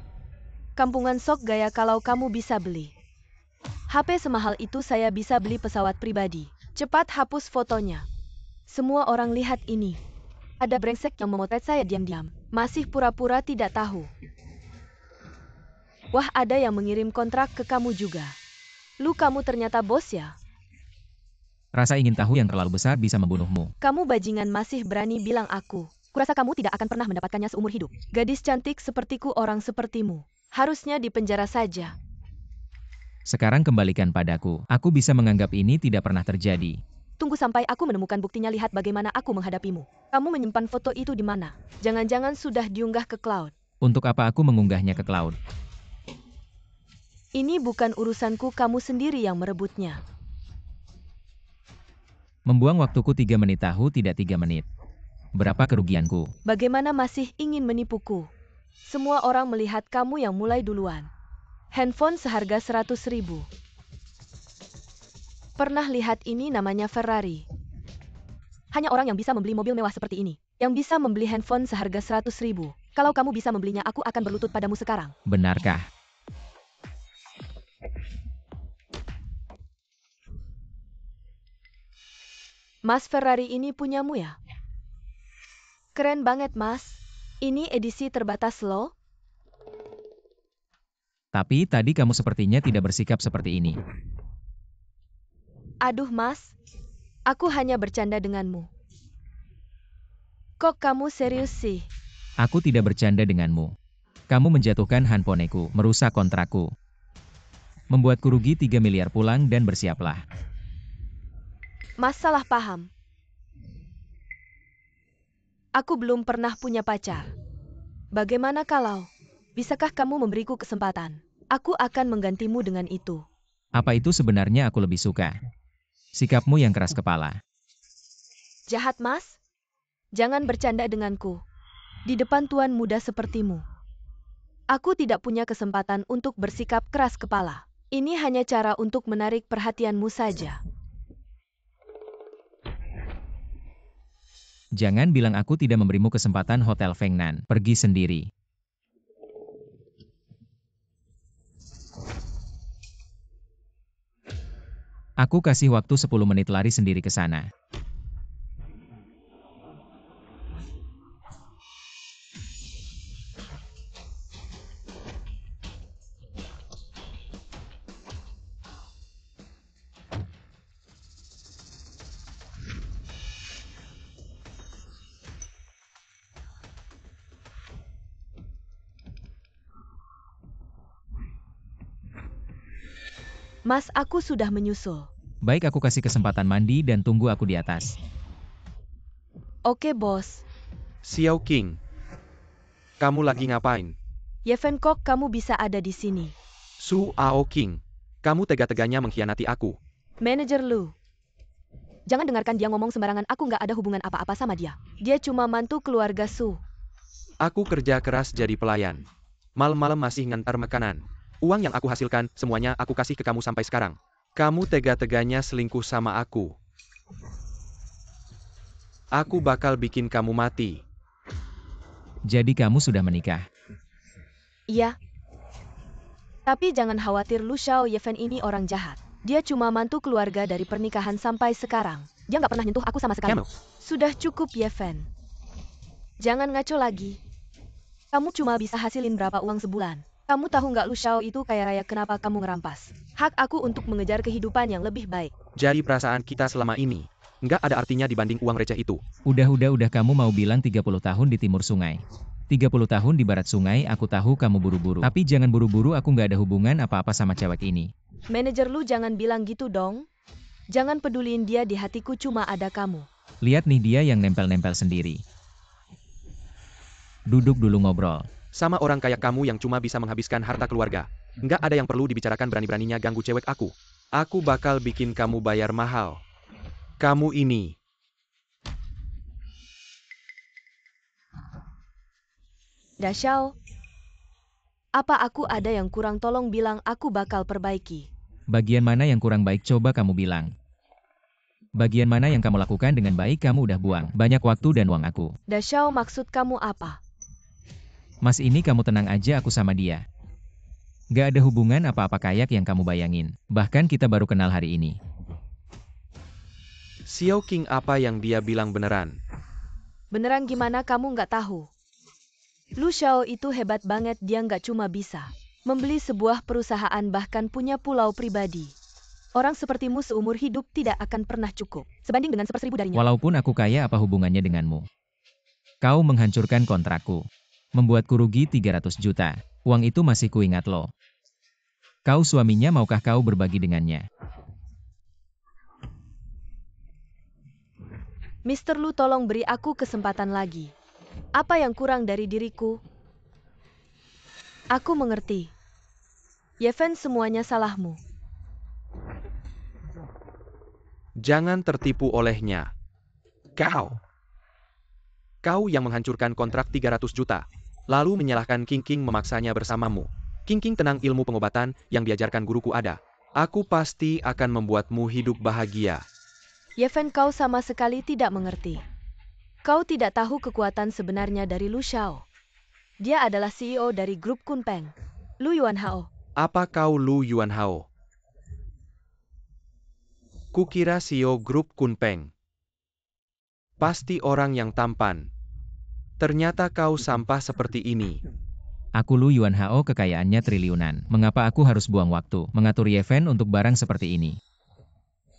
Kampungan sok gaya kalau kamu bisa beli. HP semahal itu saya bisa beli pesawat pribadi. Cepat hapus fotonya. Semua orang lihat ini. Ada brengsek yang memotret saya diam-diam. Masih pura-pura tidak tahu. Wah, ada yang mengirim kontrak ke kamu juga. Lu, kamu ternyata bos ya? Rasa ingin tahu yang terlalu besar bisa membunuhmu. Kamu bajingan masih berani bilang aku. Kurasa kamu tidak akan pernah mendapatkannya seumur hidup. Gadis cantik sepertiku, orang sepertimu harusnya dipenjara saja. Sekarang kembalikan padaku. Aku bisa menganggap ini tidak pernah terjadi. Tunggu sampai aku menemukan buktinya. Lihat bagaimana aku menghadapimu. Kamu menyimpan foto itu di mana? Jangan-jangan sudah diunggah ke cloud. Untuk apa aku mengunggahnya ke cloud? Ini bukan urusanku, kamu sendiri yang merebutnya. Membuang waktuku 3 menit, tahu tidak 3 menit. Berapa kerugianku? Bagaimana masih ingin menipuku? Semua orang melihat kamu yang mulai duluan. Handphone seharga 100.000. Pernah lihat ini, namanya Ferrari. Hanya orang yang bisa membeli mobil mewah seperti ini, yang bisa membeli handphone seharga 100.000. Kalau kamu bisa membelinya, aku akan berlutut padamu sekarang. Benarkah? Mas, Ferrari ini punyamu ya? Keren banget, Mas. Ini edisi terbatas loh. Tapi tadi kamu sepertinya tidak bersikap seperti ini. Aduh, Mas. Aku hanya bercanda denganmu. Kok kamu serius sih? Aku tidak bercanda denganmu. Kamu menjatuhkan handphoneku, merusak kontrakku. Membuatku rugi 3 miliar, pulang dan bersiaplah. Mas salah paham. Aku belum pernah punya pacar. Bagaimana kalau? Bisakah kamu memberiku kesempatan? Aku akan menggantimu dengan itu. Apa itu sebenarnya aku lebih suka? Sikapmu yang keras kepala. Jahat, Mas. Jangan bercanda denganku. Di depan tuan muda sepertimu. Aku tidak punya kesempatan untuk bersikap keras kepala. Ini hanya cara untuk menarik perhatianmu saja. Jangan bilang aku tidak memberimu kesempatan. Hotel Fengnan. Pergi sendiri. Aku kasih waktu 10 menit, lari sendiri ke sana. Mas, aku sudah menyusul. Baik, aku kasih kesempatan mandi dan tunggu aku di atas. Oke, bos. Xiao King. Kamu lagi ngapain? Yeven, kok kamu bisa ada di sini? Su Ao King. Kamu tega-teganya mengkhianati aku. Manajer Lu. Jangan dengarkan dia ngomong sembarangan, aku nggak ada hubungan apa-apa sama dia. Dia cuma mantu keluarga Su. Aku kerja keras jadi pelayan. Malam-malam masih ngantar makanan. Uang yang aku hasilkan, semuanya aku kasih ke kamu sampai sekarang. Kamu tega-teganya selingkuh sama aku. Aku bakal bikin kamu mati. Jadi kamu sudah menikah. Iya. Tapi jangan khawatir, Lu Xiao Yefen ini orang jahat. Dia cuma mantu keluarga dari pernikahan sampai sekarang. Dia nggak pernah nyentuh aku sama sekali. Kamu. Sudah cukup, Yefen. Jangan ngaco lagi. Kamu cuma bisa hasilin berapa uang sebulan? Kamu tahu nggak Lu Xiao itu kaya raya, kenapa kamu ngerampas hak aku untuk mengejar kehidupan yang lebih baik? Jadi perasaan kita selama ini nggak ada artinya dibanding uang receh itu. Udah kamu mau bilang 30 tahun di timur sungai. 30 tahun di barat sungai, aku tahu kamu buru-buru. Tapi jangan buru-buru, aku nggak ada hubungan apa-apa sama cewek ini. Manajer lu jangan bilang gitu dong. Jangan peduliin dia, di hatiku cuma ada kamu. Lihat nih dia yang nempel-nempel sendiri. Duduk dulu ngobrol. Sama orang kayak kamu yang cuma bisa menghabiskan harta keluarga. Nggak ada yang perlu dibicarakan, berani-beraninya ganggu cewek aku. Aku bakal bikin kamu bayar mahal. Kamu ini. Da Xiao, apa aku ada yang kurang? Tolong bilang, aku bakal perbaiki. Bagian mana yang kurang baik coba kamu bilang. Bagian mana yang kamu lakukan dengan baik kamu udah buang banyak waktu dan uang aku. Da Xiao, maksud kamu apa? Mas ini kamu tenang aja, aku sama dia. Gak ada hubungan apa-apa kayak yang kamu bayangin. Bahkan kita baru kenal hari ini. Xiao King, apa yang dia bilang beneran? Beneran gimana kamu nggak tahu? Lu Xiao itu hebat banget, dia nggak cuma bisa membeli sebuah perusahaan, bahkan punya pulau pribadi. Orang sepertimu seumur hidup tidak akan pernah cukup sebanding dengan 1/1000 darinya. Walaupun aku kaya, apa hubungannya denganmu? Kau menghancurkan kontrakku. Membuatku rugi 300 juta. Uang itu masih kuingat loh. Kau suaminya, maukah kau berbagi dengannya? Mr. Lu, tolong beri aku kesempatan lagi. Apa yang kurang dari diriku? Aku mengerti. Yefen, semuanya salahmu. Jangan tertipu olehnya. Kau yang menghancurkan kontrak 300 juta. Lalu menyalahkan King King memaksanya bersamamu. King King tenang, ilmu pengobatan yang diajarkan guruku ada. Aku pasti akan membuatmu hidup bahagia. Yefen, kau sama sekali tidak mengerti. Kau tidak tahu kekuatan sebenarnya dari Lu Xiao. Dia adalah CEO dari grup Kunpeng, Lu Yuanhao. Apa kau Lu Yuanhao? Kukira CEO grup Kunpeng. Pasti orang yang tampan. Ternyata kau sampah seperti ini. Aku Lu Yuanhao, kekayaannya triliunan. Mengapa aku harus buang waktu mengatur Yefen untuk barang seperti ini?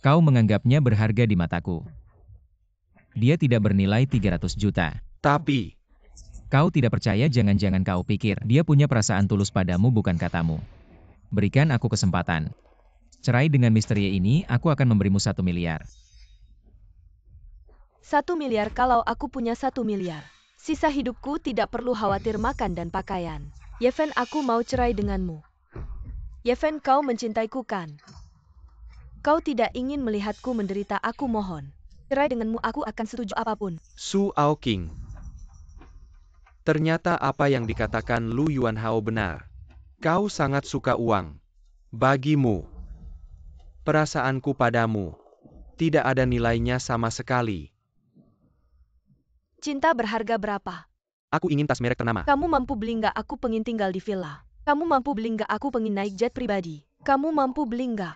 Kau menganggapnya berharga di mataku. Dia tidak bernilai 300 juta. Tapi, Kau tidak percaya, jangan-jangan kau pikir dia punya perasaan tulus padamu, bukan katamu. Berikan aku kesempatan. Cerai dengan Mr. Ye ini, aku akan memberimu 1 miliar. 1 miliar? Kalau aku punya 1 miliar, sisa hidupku tidak perlu khawatir makan dan pakaian. Yefen, aku mau cerai denganmu. Yefen, kau mencintaiku kan? Kau tidak ingin melihatku menderita, aku mohon. Cerai denganmu, aku akan setuju apapun. Su Ao King. Ternyata apa yang dikatakan Lu Yuanhao benar. Kau sangat suka uang. Bagimu, perasaanku padamu tidak ada nilainya sama sekali. Cinta berharga berapa? Aku ingin tas merek ternama. Kamu mampu beli nggak? Aku pengen tinggal di villa. Kamu mampu beli nggak? Aku pengen naik jet pribadi. Kamu mampu beli nggak?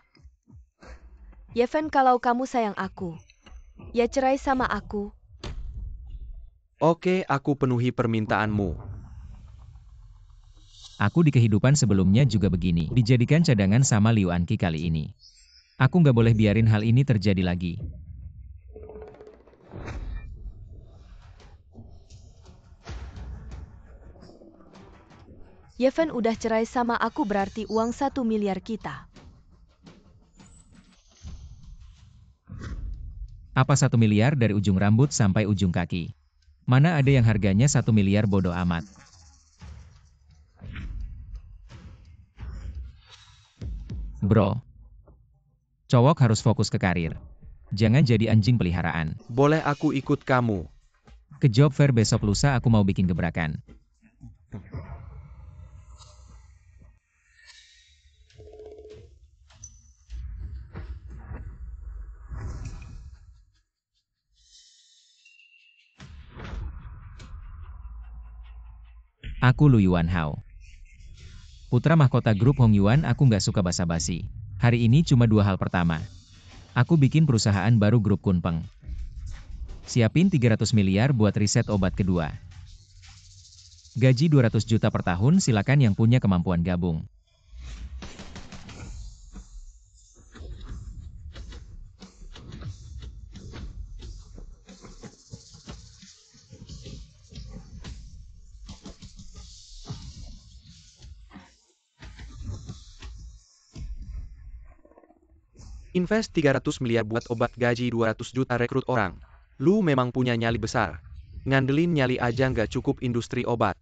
Yefen, kalau kamu sayang aku, ya cerai sama aku. Oke, aku penuhi permintaanmu. Aku di kehidupan sebelumnya juga begini. Dijadikan cadangan sama Liu Anqi kali ini. Aku nggak boleh biarin hal ini terjadi lagi. Yefen udah cerai sama aku, berarti uang 1 miliar kita. Apa 1 miliar dari ujung rambut sampai ujung kaki? Mana ada yang harganya 1 miliar, bodoh amat. Bro. Cowok harus fokus ke karir. Jangan jadi anjing peliharaan. Boleh aku ikut kamu? Ke job fair besok lusa aku mau bikin gebrakan. Aku Lu Yuan Hao. Putra mahkota grup Hong Yuan, aku nggak suka basa-basi. Hari ini cuma 2 hal pertama. Aku bikin perusahaan baru grup Kunpeng. Siapin 300 miliar buat riset obat kedua. Gaji 200 juta per tahun, silakan yang punya kemampuan gabung. Invest 300 miliar buat obat, gaji 200 juta, rekrut orang. Lu memang punya nyali besar. Ngandelin nyali aja nggak cukup industri obat.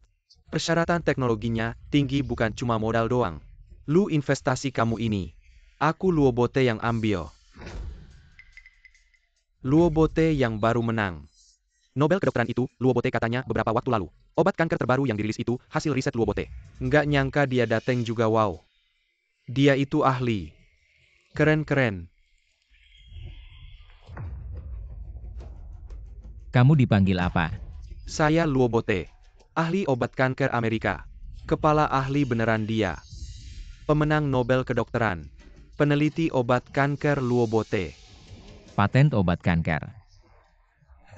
Persyaratan teknologinya tinggi, bukan cuma modal doang. Lu investasi kamu ini. Aku Luo Bote yang ambil. Luo Bote yang baru menang Nobel kedokteran itu, Luo Bote katanya beberapa waktu lalu. Obat kanker terbaru yang dirilis itu, hasil riset Luo Bote. Nggak nyangka dia dateng juga, wow. Dia itu ahli. Keren-keren. Kamu dipanggil apa? Saya Luo Bote. Ahli obat kanker Amerika. Kepala ahli beneran dia. Pemenang Nobel kedokteran. Peneliti obat kanker Luo Bote. Paten obat kanker.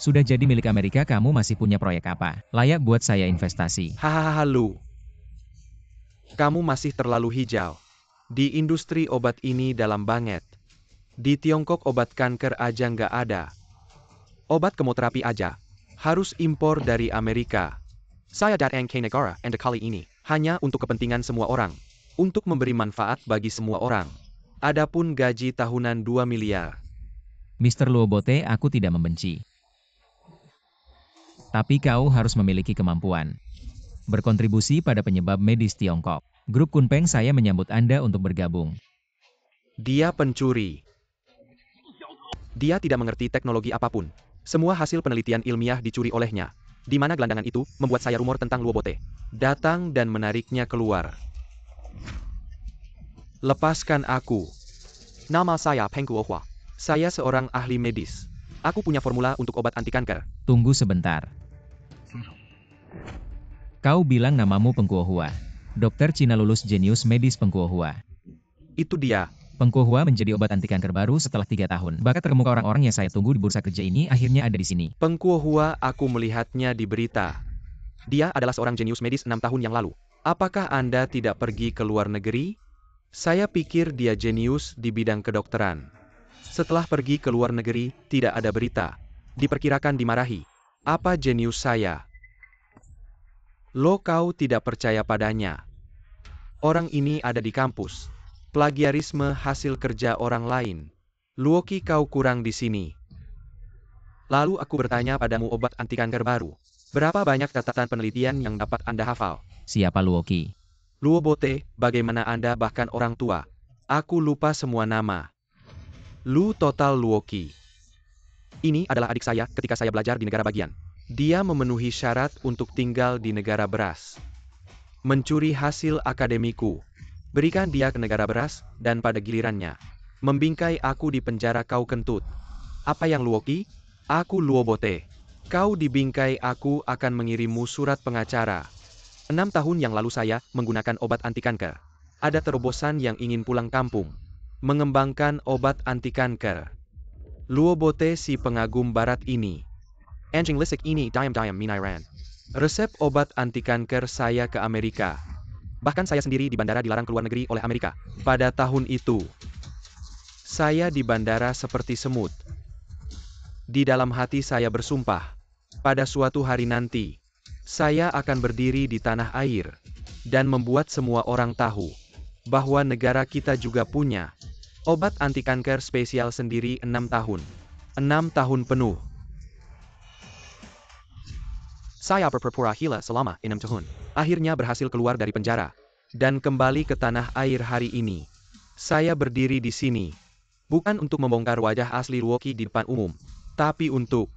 Sudah jadi milik Amerika, kamu masih punya proyek apa? Layak buat saya investasi. Hahaha Lu. Kamu masih terlalu hijau. Di industri obat ini dalam banget. Di Tiongkok obat kanker aja nggak ada. Obat kemoterapi aja harus impor dari Amerika. Saya datang ke negara Anda kali ini hanya untuk kepentingan semua orang. Untuk memberi manfaat bagi semua orang. Adapun gaji tahunan 2 miliar. Mr. Luo Bote, aku tidak membenci. Tapi kau harus memiliki kemampuan berkontribusi pada penyebab medis Tiongkok. Grup Kunpeng, saya menyambut Anda untuk bergabung. Dia pencuri. Dia tidak mengerti teknologi apapun. Semua hasil penelitian ilmiah dicuri olehnya. Di mana gelandangan itu membuat saya rumor tentang Luo Bote. Datang dan menariknya keluar. Lepaskan aku. Nama saya Peng Kuohua. Saya seorang ahli medis. Aku punya formula untuk obat anti kanker. Tunggu sebentar. Kau bilang namamu Peng Kuohua. Dokter Cina lulus jenius medis Peng Kuohua. Itu dia. Peng Kuohua menjadi obat anti kanker baru setelah 3 tahun. Bakat terkemuka orang-orang yang saya tunggu di bursa kerja ini akhirnya ada di sini. Peng Kuohua, aku melihatnya di berita. Dia adalah seorang jenius medis 6 tahun yang lalu. Apakah Anda tidak pergi ke luar negeri? Saya pikir dia jenius di bidang kedokteran. Setelah pergi ke luar negeri, tidak ada berita. Diperkirakan dimarahi. Apa jenius saya? Lo, kau tidak percaya padanya. Orang ini ada di kampus. Plagiarisme hasil kerja orang lain. Luoki, kau kurang di sini. Lalu aku bertanya padamu, obat anti kanker baru. Berapa banyak catatan penelitian yang dapat Anda hafal? Siapa Luoki? Luo Bote, bagaimana Anda, bahkan orang tua? Aku lupa semua nama. Lu total Luoki. Ini adalah adik saya ketika saya belajar di negara bagian. Dia memenuhi syarat untuk tinggal di negara beras. Mencuri hasil akademiku. Berikan dia ke negara beras, dan pada gilirannya membingkai aku di penjara, kau kentut. Apa yang Luoki? Aku Luo Bote. Kau dibingkai, aku akan mengirimmu surat pengacara. 6 tahun yang lalu saya menggunakan obat anti kanker. Ada terobosan yang ingin pulang kampung. Mengembangkan obat anti kanker. Luo Bote si pengagum barat ini. Anjing lisik ini diam-diam minairan. Resep obat anti kanker saya ke Amerika. Bahkan saya sendiri di bandara dilarang keluar negeri oleh Amerika. Pada tahun itu, saya di bandara seperti semut. Di dalam hati saya bersumpah, pada suatu hari nanti, saya akan berdiri di tanah air, dan membuat semua orang tahu, bahwa negara kita juga punya obat anti kanker spesial sendiri. 6 tahun. 6 tahun penuh. Saya berpura-pura gila selama 6 tahun. Akhirnya berhasil keluar dari penjara. Dan kembali ke tanah air hari ini. Saya berdiri di sini. Bukan untuk membongkar wajah asli Luoki di depan umum, tapi untuk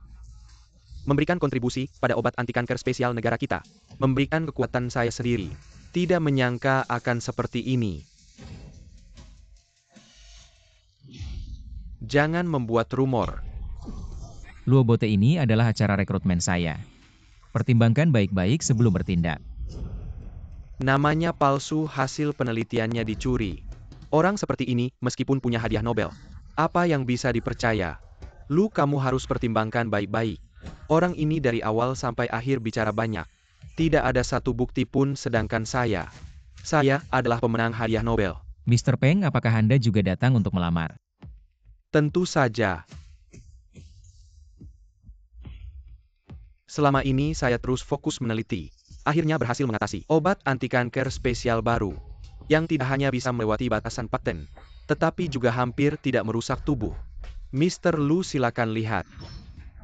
memberikan kontribusi pada obat anti kanker spesial negara kita. Memberikan kekuatan saya sendiri. Tidak menyangka akan seperti ini. Jangan membuat rumor. Luo Bote ini adalah acara rekrutmen saya. Pertimbangkan baik-baik sebelum bertindak. Namanya palsu, hasil penelitiannya dicuri. Orang seperti ini, meskipun punya hadiah Nobel, apa yang bisa dipercaya? Lu, kamu harus pertimbangkan baik-baik. Orang ini dari awal sampai akhir bicara banyak. Tidak ada satu bukti pun, sedangkan saya adalah pemenang hadiah Nobel. Mr. Peng, apakah Anda juga datang untuk melamar? Tentu saja. Selama ini saya terus fokus meneliti. Akhirnya berhasil mengatasi obat anti kanker spesial baru. Yang tidak hanya bisa melewati batasan paten, tetapi juga hampir tidak merusak tubuh. Mr. Lu, silakan lihat.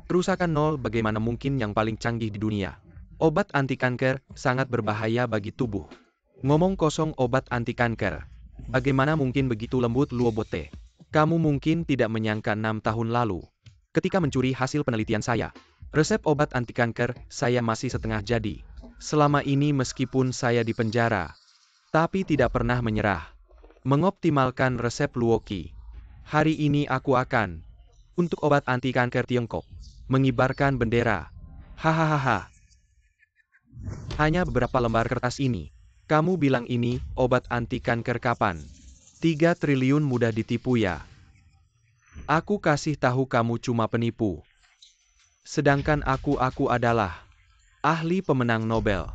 Kerusakan nol, bagaimana mungkin yang paling canggih di dunia. Obat anti kanker sangat berbahaya bagi tubuh. Ngomong kosong, obat anti kanker. Bagaimana mungkin begitu lembut, Luo Bote? Kamu mungkin tidak menyangka 6 tahun lalu, ketika mencuri hasil penelitian saya, resep obat anti kanker saya masih setengah jadi. Selama ini meskipun saya di penjara, tapi tidak pernah menyerah. Mengoptimalkan resep Luoki. Hari ini aku akan, untuk obat anti kanker Tiongkok, mengibarkan bendera. Hahaha. Hanya beberapa lembar kertas ini. Kamu bilang ini obat anti kanker kapan? 3 triliun mudah ditipu ya. Aku kasih tahu kamu cuma penipu. Sedangkan aku adalah ahli pemenang Nobel.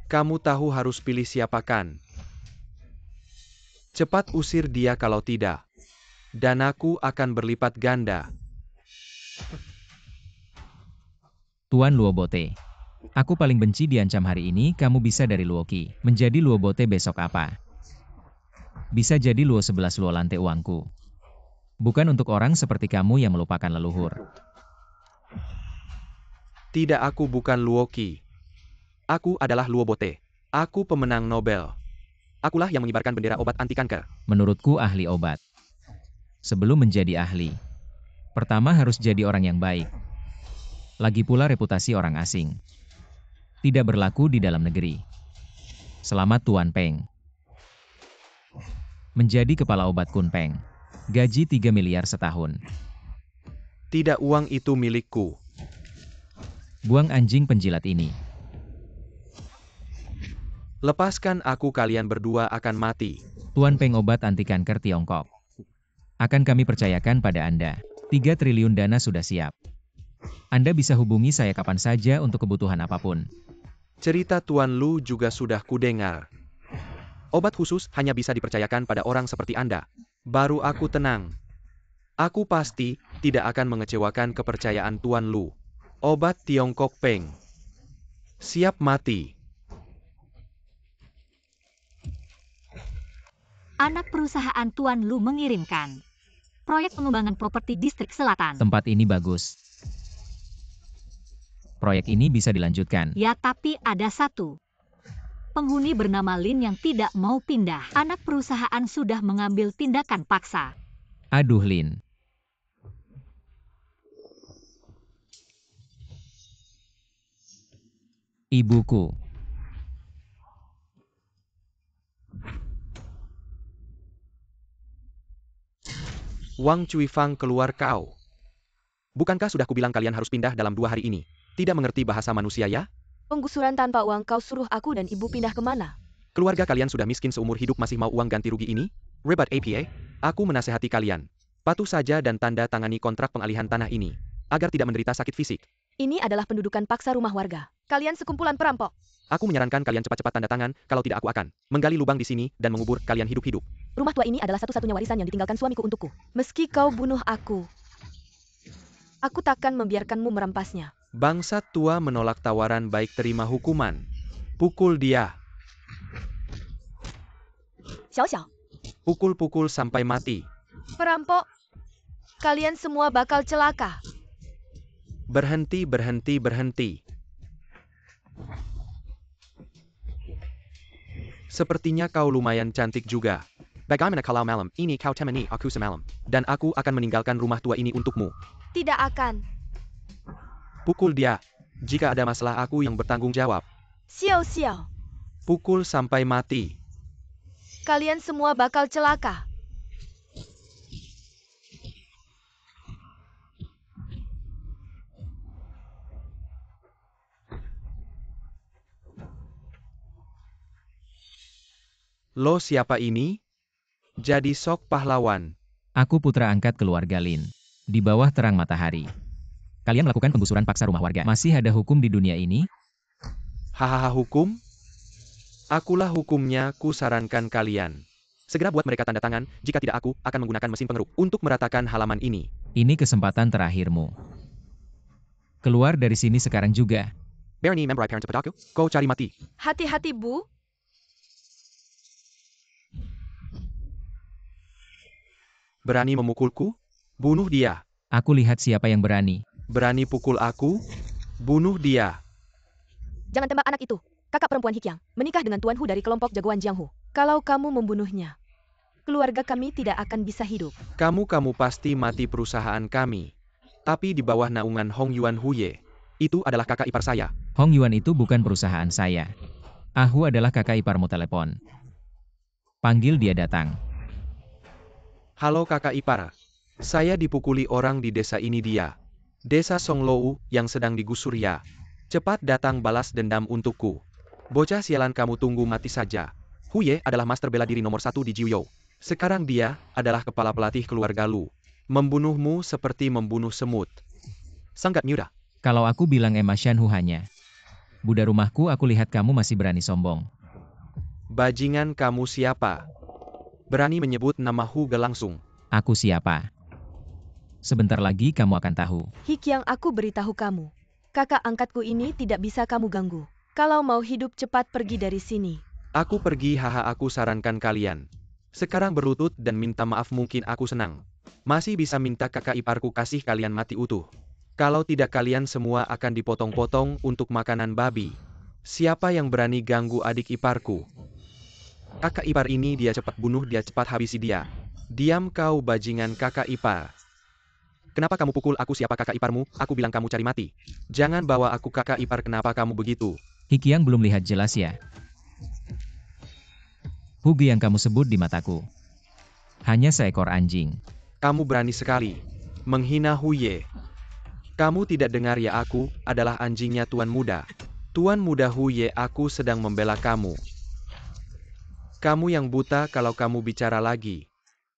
Kamu tahu harus pilih siapa kan? Cepat usir dia kalau tidak. Dan aku akan berlipat ganda. Tuan Luo Bote. Aku paling benci diancam hari ini, kamu bisa dari Luoki menjadi Luo Bote besok apa? Bisa jadi Luo 11 Luo lantai uangku. Bukan untuk orang seperti kamu yang melupakan leluhur. Tidak, aku bukan Luoki. Aku adalah Luo Bote. Aku pemenang Nobel. Akulah yang mengibarkan bendera obat anti kanker. Menurutku ahli obat. Sebelum menjadi ahli, pertama harus jadi orang yang baik. Lagi pula reputasi orang asing tidak berlaku di dalam negeri. Selamat Tuan Peng. Menjadi kepala obat Kun Peng. Gaji 3 miliar setahun. Tidak, uang itu milikku. Buang anjing penjilat ini. Lepaskan aku, kalian berdua akan mati. Tuan Peng, obat anti kanker Tiongkok. Akan kami percayakan pada Anda. 3 triliun dana sudah siap. Anda bisa hubungi saya kapan saja untuk kebutuhan apapun. Cerita Tuan Lu juga sudah kudengar. Obat khusus hanya bisa dipercayakan pada orang seperti Anda. Baru aku tenang. Aku pasti tidak akan mengecewakan kepercayaan Tuan Lu. Obat Tiongkok Peng. Siap mati. Anak perusahaan Tuan Lu mengirimkan proyek pengembangan properti distrik selatan. Tempat ini bagus. Proyek ini bisa dilanjutkan. Ya, tapi ada satu penghuni bernama Lin yang tidak mau pindah. Anak perusahaan sudah mengambil tindakan paksa. Aduh, Lin. Ibuku. Wang Cuifang, keluar kau. Bukankah sudah kubilang kalian harus pindah dalam 2 hari ini? Tidak mengerti bahasa manusia ya? Penggusuran tanpa uang, kau suruh aku dan ibu pindah kemana? Keluarga kalian sudah miskin seumur hidup, masih mau uang ganti rugi ini? Rebat APA, aku menasehati kalian. Patuh saja dan tanda tangani kontrak pengalihan tanah ini, agar tidak menderita sakit fisik. Ini adalah pendudukan paksa rumah warga. Kalian sekumpulan perampok. Aku menyarankan kalian cepat-cepat tanda tangan, kalau tidak aku akan menggali lubang di sini dan mengubur kalian hidup-hidup. Rumah tua ini adalah satu-satunya warisan yang ditinggalkan suamiku untukku. Meski kau bunuh aku takkan membiarkanmu merampasnya. Bangsat tua menolak tawaran baik, terima hukuman. Pukul dia. Xiao-xiao. Pukul-pukul sampai mati. Perampok. Kalian semua bakal celaka. Berhenti, berhenti, berhenti. Sepertinya kau lumayan cantik juga. Bagaimana kalau malam ini kau temani aku semalam, dan aku akan meninggalkan rumah tua ini untukmu. Tidak akan. Pukul dia. Jika ada masalah aku yang bertanggung jawab. Xiao. Pukul sampai mati. Kalian semua bakal celaka. Lo siapa ini? Jadi sok pahlawan. Aku putra angkat keluarga Lin. Di bawah terang matahari. Kalian melakukan penggusuran paksa rumah warga. Masih ada hukum di dunia ini? Hahaha, hukum? Akulah hukumnya, ku sarankan kalian. Segera buat mereka tanda tangan, jika tidak aku akan menggunakan mesin pengeruk untuk meratakan halaman ini. Ini kesempatan terakhirmu. Keluar dari sini sekarang juga. Berani memberi parents padaku, kau cari mati. Hati-hati, Bu. Berani memukulku? Bunuh dia. Aku lihat siapa yang berani. Berani pukul aku? Bunuh dia. Jangan tembak anak itu. Kakak perempuan Hikyang menikah dengan Tuan Hu dari kelompok jagoan Jianghu. Kalau kamu membunuhnya, keluarga kami tidak akan bisa hidup. Kamu pasti mati perusahaan kami. Tapi di bawah naungan Hong Yuan Huye. Itu adalah kakak ipar saya. Hong Yuan itu bukan perusahaan saya. Ahu adalah kakak iparmu telepon. Panggil dia datang. Halo kakak ipar. Saya dipukuli orang di desa ini dia. Desa Songlou yang sedang digusur ya. Cepat datang balas dendam untukku. Bocah sialan, kamu tunggu mati saja. Huye adalah master bela diri nomor 1 di Jiuyou. Sekarang dia adalah kepala pelatih keluarga Lu. Membunuhmu seperti membunuh semut. Sangat mudah. Kalau aku bilang Emma Shanhu hanya. Budak rumahku, aku lihat kamu masih berani sombong. Bajingan, kamu siapa? Berani menyebut nama Huge langsung. Aku siapa? Sebentar lagi kamu akan tahu. Hikyang, aku beritahu kamu. Kakak angkatku ini tidak bisa kamu ganggu. Kalau mau hidup cepat pergi dari sini. Aku pergi, haha, aku sarankan kalian. Sekarang berlutut dan minta maaf, mungkin aku senang. Masih bisa minta kakak iparku kasih kalian mati utuh. Kalau tidak kalian semua akan dipotong-potong untuk makanan babi. Siapa yang berani ganggu adik iparku? Kakak ipar ini dia cepat bunuh, dia cepat habisi dia. Diam kau bajingan kakak ipar. Kenapa kamu pukul aku? Siapa kakak iparmu? Aku bilang kamu cari mati. Jangan bawa aku kakak ipar, kenapa kamu begitu? Hikyang belum lihat jelas ya. Huge yang kamu sebut di mataku hanya seekor anjing. Kamu berani sekali menghina Huye. Kamu tidak dengar ya, aku adalah anjingnya Tuan Muda. Tuan Muda Huye, aku sedang membela kamu. Kamu yang buta, kalau kamu bicara lagi,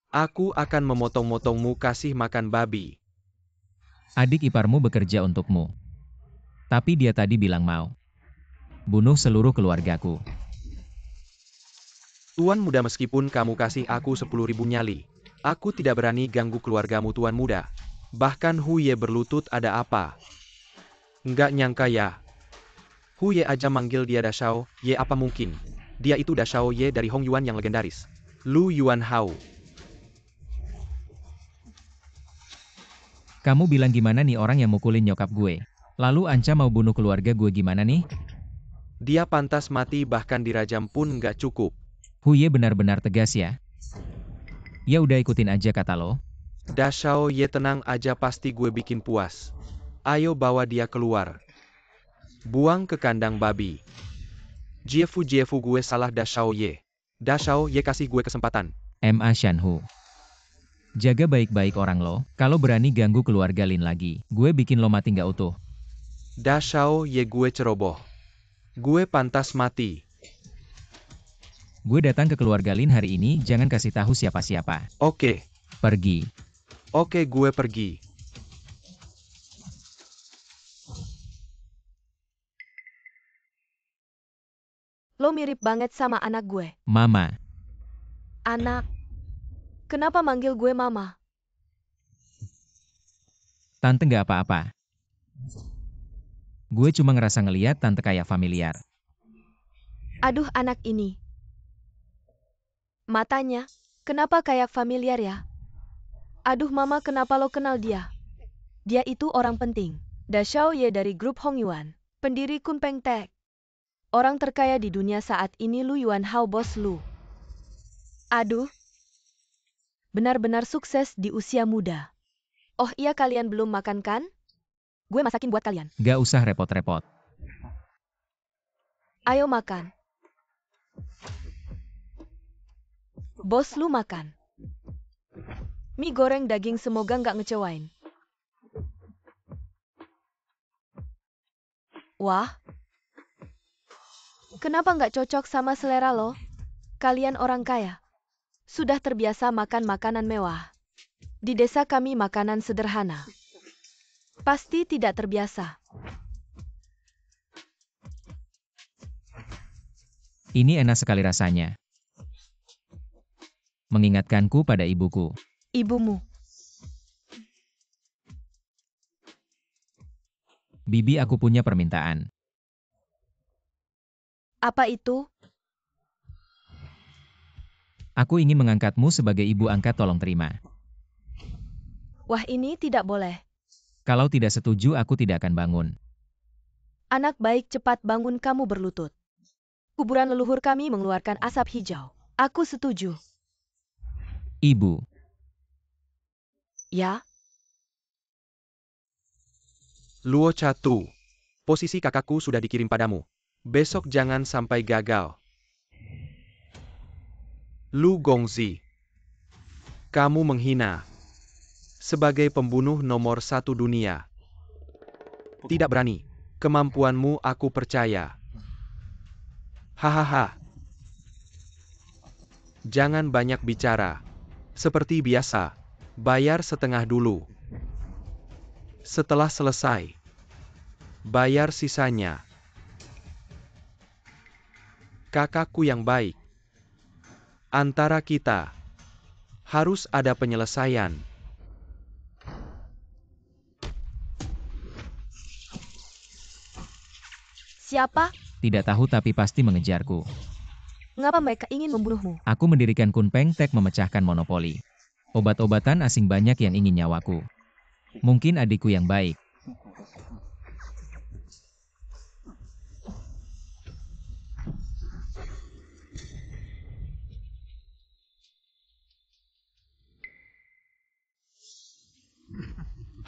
aku akan memotong-motongmu kasih makan babi. Adik iparmu bekerja untukmu. Tapi dia tadi bilang mau bunuh seluruh keluargaku. Tuan Muda, meskipun kamu kasih aku 10.000 nyali, aku tidak berani ganggu keluargamu Tuan Muda. Bahkan Huye berlutut, ada apa? Nggak nyangka ya. Huye aja manggil dia Dashao Ye, apa mungkin? Dia itu Dashao Ye dari Hong Yuan yang legendaris. Lu Yuan Hao. Kamu bilang gimana nih orang yang mukulin nyokap gue? Lalu ancam mau bunuh keluarga gue, gimana nih? Dia pantas mati, bahkan dirajam pun nggak cukup. Huye benar-benar tegas ya. Ya udah, ikutin aja kata lo. Dashao Ye, tenang aja, pasti gue bikin puas. Ayo bawa dia keluar. Buang ke kandang babi. Jiefu gue salah Dashao Ye. Dashao Ye, kasih gue kesempatan. Emma Shanhu. Jaga baik-baik orang lo. Kalau berani ganggu keluarga Lin lagi, gue bikin lo mati nggak utuh. Dashao Ye, gue ceroboh. Gue pantas mati. Gue datang ke keluarga Lin hari ini, jangan kasih tahu siapa-siapa. Oke. Pergi. Oke, gue pergi. Lo mirip banget sama anak gue. Mama. Anak. Kenapa manggil gue mama? Tante nggak apa-apa. Gue cuma ngerasa ngeliat tante kayak familiar. Aduh, anak ini. Matanya, kenapa kayak familiar ya? Aduh mama, kenapa lo kenal dia? Dia itu orang penting. Dashao Ye dari grup Hong Yuan. Pendiri Kunpeng Tech. Orang terkaya di dunia saat ini, Lu Yuan Hao, bos Lu. Aduh, Benar-benar sukses di usia muda. Oh iya, kalian belum makan kan? Gue masakin buat kalian. Gak usah repot-repot. Ayo makan. Bos lu makan. Mie goreng daging semoga nggak ngecewain. Wah. Kenapa nggak cocok sama selera lo? Kalian orang kaya. Sudah terbiasa makan makanan mewah. Di desa kami makanan sederhana. Pasti tidak terbiasa. Ini enak sekali rasanya. Mengingatkanku pada ibuku. Ibumu. Bibi, aku punya permintaan. Apa itu? Aku ingin mengangkatmu sebagai ibu angkat, tolong terima. Wah, ini tidak boleh. Kalau tidak setuju, aku tidak akan bangun. Anak baik, cepat bangun, kamu berlutut. Kuburan leluhur kami mengeluarkan asap hijau. Aku setuju. Ibu. Ya? Luo Chatu, posisi kakakku sudah dikirim padamu. Besok jangan sampai gagal. Lu Gongzi, kamu menghina. Sebagai pembunuh nomor 1 dunia. Tidak berani. Kemampuanmu aku percaya. Hahaha. Jangan banyak bicara. Seperti biasa, bayar setengah dulu. Setelah selesai, bayar sisanya. Kakakku yang baik. Antara kita, harus ada penyelesaian. Siapa? Tidak tahu tapi pasti mengejarku. Mengapa mereka ingin membunuhmu? Aku mendirikan Kunpeng Tech memecahkan monopoli. Obat-obatan asing banyak yang ingin nyawaku. Mungkin adikku yang baik.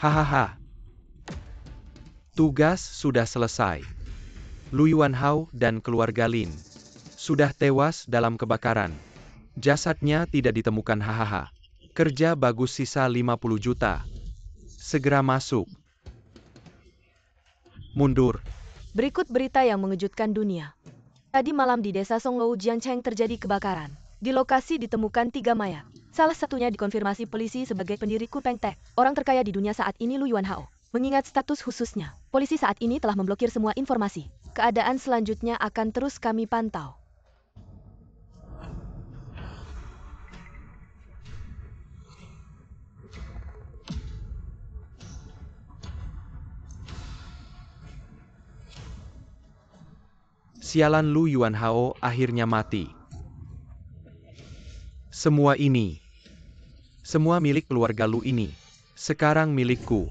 Hahaha. Tugas sudah selesai. Lu Yuanhao dan keluarga Lin sudah tewas dalam kebakaran. Jasadnya tidak ditemukan. Hahaha. Kerja bagus, sisa 50 juta. Segera masuk. Mundur. Berikut berita yang mengejutkan dunia. Tadi malam di desa Songlou Jiancheng terjadi kebakaran. Di lokasi ditemukan 3 mayat. Salah satunya dikonfirmasi polisi sebagai pendiri Kunpeng Tech, orang terkaya di dunia saat ini, Lu Yuanhao. Mengingat status khususnya, polisi saat ini telah memblokir semua informasi. Keadaan selanjutnya akan terus kami pantau. Sialan, Lu Yuanhao akhirnya mati. Semua ini, semua milik keluarga Lu ini, sekarang milikku.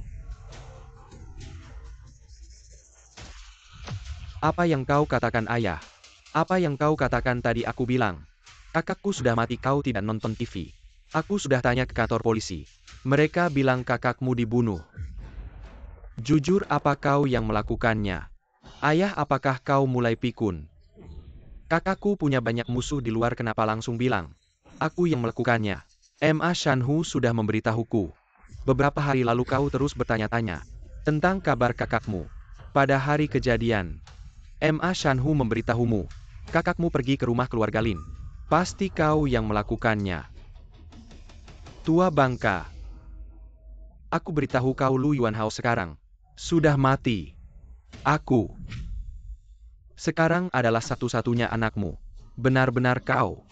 Apa yang kau katakan, ayah? Apa yang kau katakan tadi? Aku bilang, kakakku sudah mati, kau tidak nonton TV. Aku sudah tanya ke kantor polisi. Mereka bilang kakakmu dibunuh. Jujur, apa kau yang melakukannya? Ayah, apakah kau mulai pikun? Kakakku punya banyak musuh di luar, kenapa langsung bilang aku yang melakukannya? Ma Shanhu sudah memberitahuku. Beberapa hari lalu kau terus bertanya-tanya tentang kabar kakakmu. Pada hari kejadian, Ma Shanhu memberitahumu, kakakmu pergi ke rumah keluarga Lin. Pasti kau yang melakukannya. Tua bangka. Aku beritahu kau, Lu Yuanhao sekarang sudah mati. Aku sekarang adalah satu-satunya anakmu. Benar-benar kau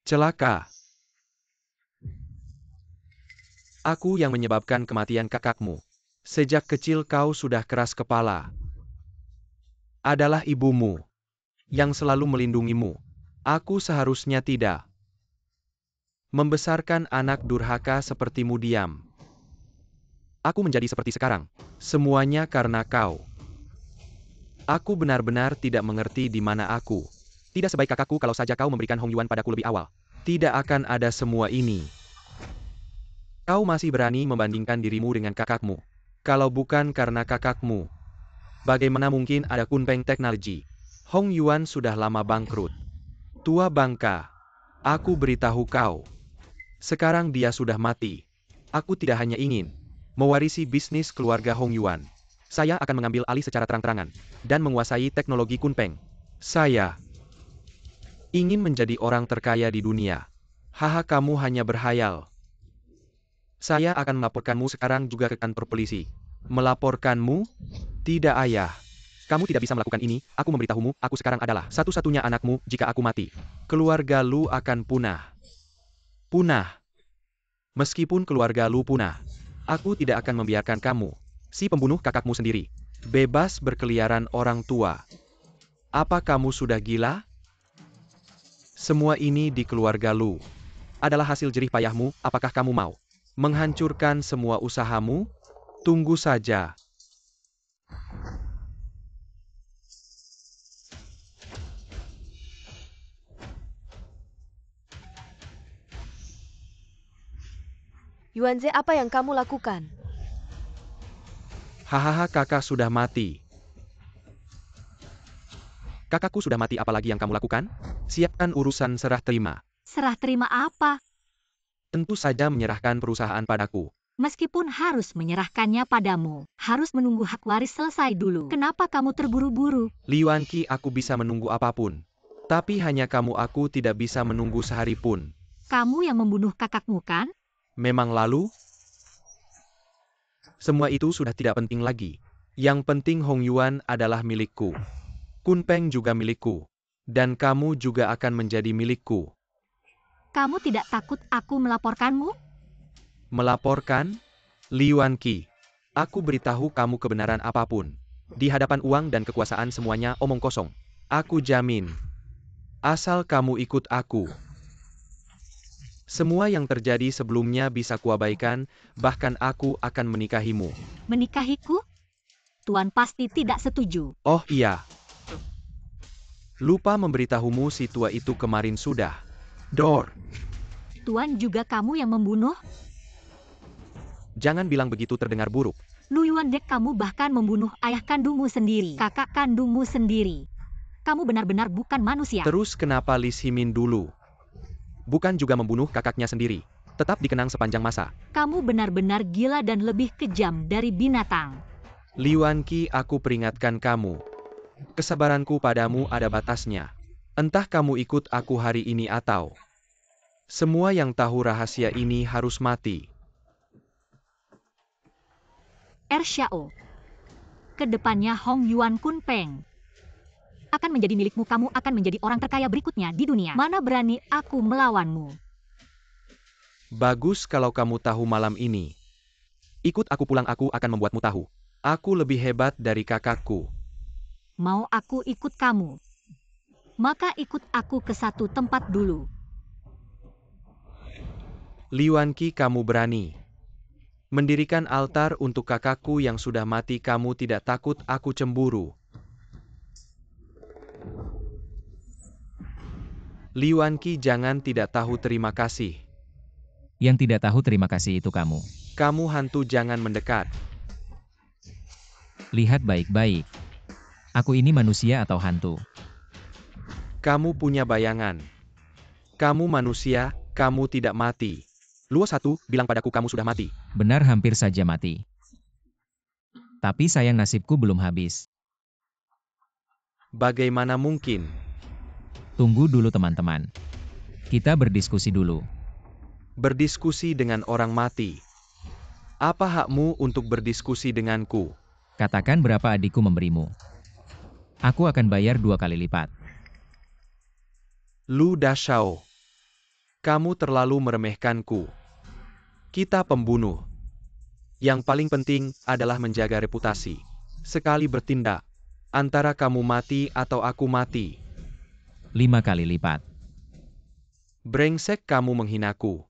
celaka. Aku yang menyebabkan kematian kakakmu. Sejak kecil kau sudah keras kepala. Adalah ibumu yang selalu melindungimu. Aku seharusnya tidak membesarkan anak durhaka sepertimu. Diam. Aku menjadi seperti sekarang. Semuanya karena kau. Aku benar-benar tidak mengerti di mana aku tidak sebaik kakakku. Kalau saja kau memberikan Hong Yuan padaku lebih awal, Tidak akan ada semua ini. Kau masih berani membandingkan dirimu dengan kakakmu. Kalau bukan karena kakakmu, bagaimana mungkin ada Kunpeng Technology? Hong Yuan sudah lama bangkrut. Tua bangka. Aku beritahu kau. Sekarang dia sudah mati. Aku tidak hanya ingin mewarisi bisnis keluarga Hong Yuan. Saya akan mengambil alih secara terang-terangan dan menguasai teknologi Kunpeng. Saya ingin menjadi orang terkaya di dunia. Haha, kamu hanya berhayal. Saya akan melaporkanmu sekarang juga ke kantor polisi. Melaporkanmu? Tidak, ayah. Kamu tidak bisa melakukan ini. Aku memberitahumu, aku sekarang adalah satu-satunya anakmu. Jika aku mati, keluarga Lu akan punah. Punah. Meskipun keluarga Lu punah, aku tidak akan membiarkan kamu, si pembunuh kakakmu sendiri, bebas berkeliaran orang tua. Apa kamu sudah gila? Semua ini di keluarga Lu adalah hasil jerih payahmu. Apakah kamu mau menghancurkan semua usahamu? Tunggu saja. Yuanze, apa yang kamu lakukan? Hahaha, kakak sudah mati. Kakakku sudah mati, apalagi yang kamu lakukan? Siapkan urusan serah terima. Serah terima apa? Tentu saja menyerahkan perusahaan padaku. Meskipun harus menyerahkannya padamu, harus menunggu hak waris selesai dulu. Kenapa kamu terburu-buru? Liuan Qi, aku bisa menunggu apapun. Tapi hanya kamu, aku tidak bisa menunggu sehari pun. Kamu yang membunuh kakakmu kan? Memang lalu? Semua itu sudah tidak penting lagi. Yang penting Hong Yuan adalah milikku. Kunpeng juga milikku. Dan kamu juga akan menjadi milikku. Kamu tidak takut aku melaporkanmu? Melaporkan? Liuan Qi, aku beritahu kamu kebenaran apapun. Di hadapan uang dan kekuasaan semuanya omong kosong. Aku jamin. Asal kamu ikut aku. Semua yang terjadi sebelumnya bisa kuabaikan, bahkan aku akan menikahimu. Menikahiku? Tuan pasti tidak setuju. Oh iya. Lupa memberitahumu, si tua itu kemarin sudah. Dor. Tuan juga kamu yang membunuh? Jangan bilang begitu, terdengar buruk. Lu Yuandek, kamu bahkan membunuh ayah kandungmu sendiri, kakak kandungmu sendiri. Kamu benar-benar bukan manusia. Terus kenapa Li Ximin dulu? Bukan juga membunuh kakaknya sendiri. Tetap dikenang sepanjang masa. Kamu benar-benar gila dan lebih kejam dari binatang. Liuan Qi, aku peringatkan kamu. Kesabaranku padamu ada batasnya. Entah kamu ikut aku hari ini atau semua yang tahu rahasia ini harus mati. Xiao. Kedepannya Hong Yuan Kunpeng akan menjadi milikmu. Kamu akan menjadi orang terkaya berikutnya di dunia. Mana berani aku melawanmu? Bagus kalau kamu tahu malam ini. Ikut aku pulang, aku akan membuatmu tahu. Aku lebih hebat dari kakakku. Mau aku ikut kamu? Maka ikut aku ke satu tempat dulu. Liuan Qi, kamu berani mendirikan altar untuk kakakku yang sudah mati. Kamu tidak takut aku cemburu? Liuan Qi, jangan tidak tahu terima kasih. Yang tidak tahu terima kasih itu kamu. Kamu hantu, jangan mendekat. Lihat baik-baik. Aku ini manusia atau hantu? Kamu punya bayangan. Kamu manusia, kamu tidak mati. Luo 1, bilang padaku kamu sudah mati. Benar, hampir saja mati. Tapi sayang nasibku belum habis. Bagaimana mungkin? Tunggu dulu teman-teman. Kita berdiskusi dulu. Berdiskusi dengan orang mati. Apa hakmu untuk berdiskusi denganku? Katakan berapa adikku memberimu. Aku akan bayar 2 kali lipat. Lu Dashao. Kamu terlalu meremehkanku. Kita pembunuh. Yang paling penting adalah menjaga reputasi. Sekali bertindak, antara kamu mati atau aku mati. 5 kali lipat. Brengsek, kamu menghinaku.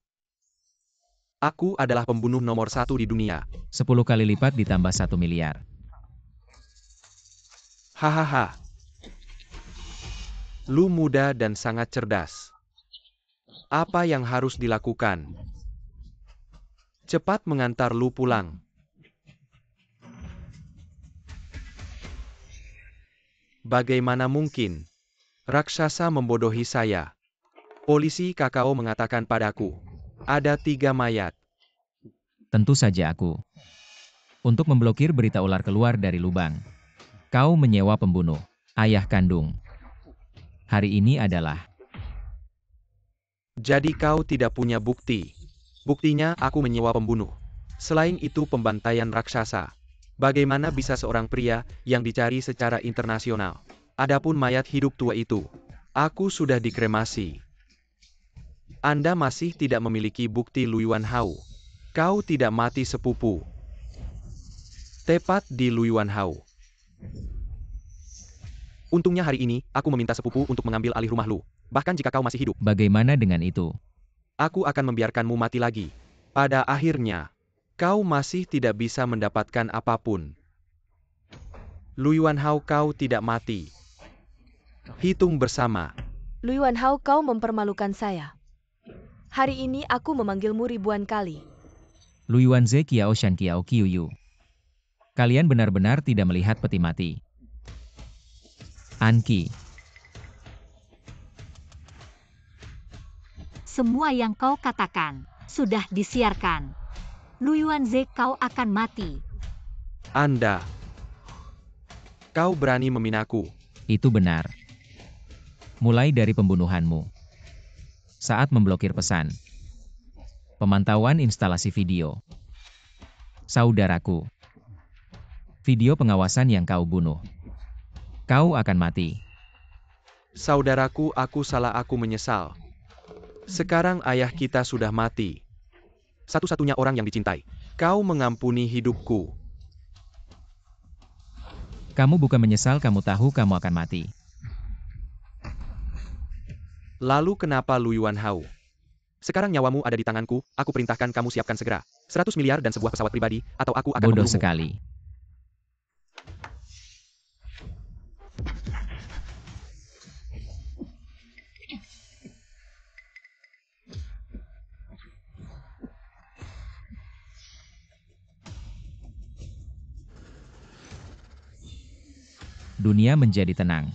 Aku adalah pembunuh nomor 1 di dunia. 10 kali lipat ditambah 1 miliar. Hahaha. Lu muda dan sangat cerdas. Apa yang harus dilakukan? Cepat mengantar Lu pulang. Bagaimana mungkin? Raksasa membodohi saya. Polisi Kakao mengatakan padaku, ada 3 mayat. Tentu saja aku. Untuk memblokir berita ular keluar dari lubang. Kau menyewa pembunuh, ayah kandung. Hari ini adalah... Jadi kau tidak punya bukti. Buktinya aku menyewa pembunuh. Selain itu pembantaian raksasa. Bagaimana bisa seorang pria yang dicari secara internasional? Adapun mayat hidup tua itu, aku sudah dikremasi. Anda masih tidak memiliki bukti Lu Yuanhao. Kau tidak mati sepupu. Tepat di Lu Yuanhao. Untungnya hari ini, aku meminta sepupu untuk mengambil alih rumah Lu. Bahkan jika kau masih hidup, Bagaimana dengan itu? aku akan membiarkanmu mati lagi. Pada akhirnya, kau masih tidak bisa mendapatkan apapun. Lu Yuanhao, kau tidak mati. Hitung bersama. Lu Yuanhao, kau mempermalukan saya. Hari ini aku memanggilmu ribuan kali. Lu Yuanze Kiao Shan Kiao Qiuyu. Kalian benar-benar tidak melihat peti mati. Anki. Semua yang kau katakan sudah disiarkan. Lu Yuanze, kau akan mati. Anda. Kau berani meminaku. Itu benar. Mulai dari pembunuhanmu. Saat memblokir pesan. Pemantauan instalasi video. Saudaraku. Video pengawasan yang kau bunuh. Kau akan mati. Saudaraku, aku salah, aku menyesal. Sekarang ayah kita sudah mati. Satu-satunya orang yang dicintai. Kau mengampuni hidupku. Kamu bukan menyesal, kamu tahu kamu akan mati. Lalu kenapa Lu Yuanhao? Sekarang nyawamu ada di tanganku, aku perintahkan kamu siapkan segera 100 miliar dan sebuah pesawat pribadi, atau aku akan Bodoh membunuhmu. sekali. Dunia menjadi tenang.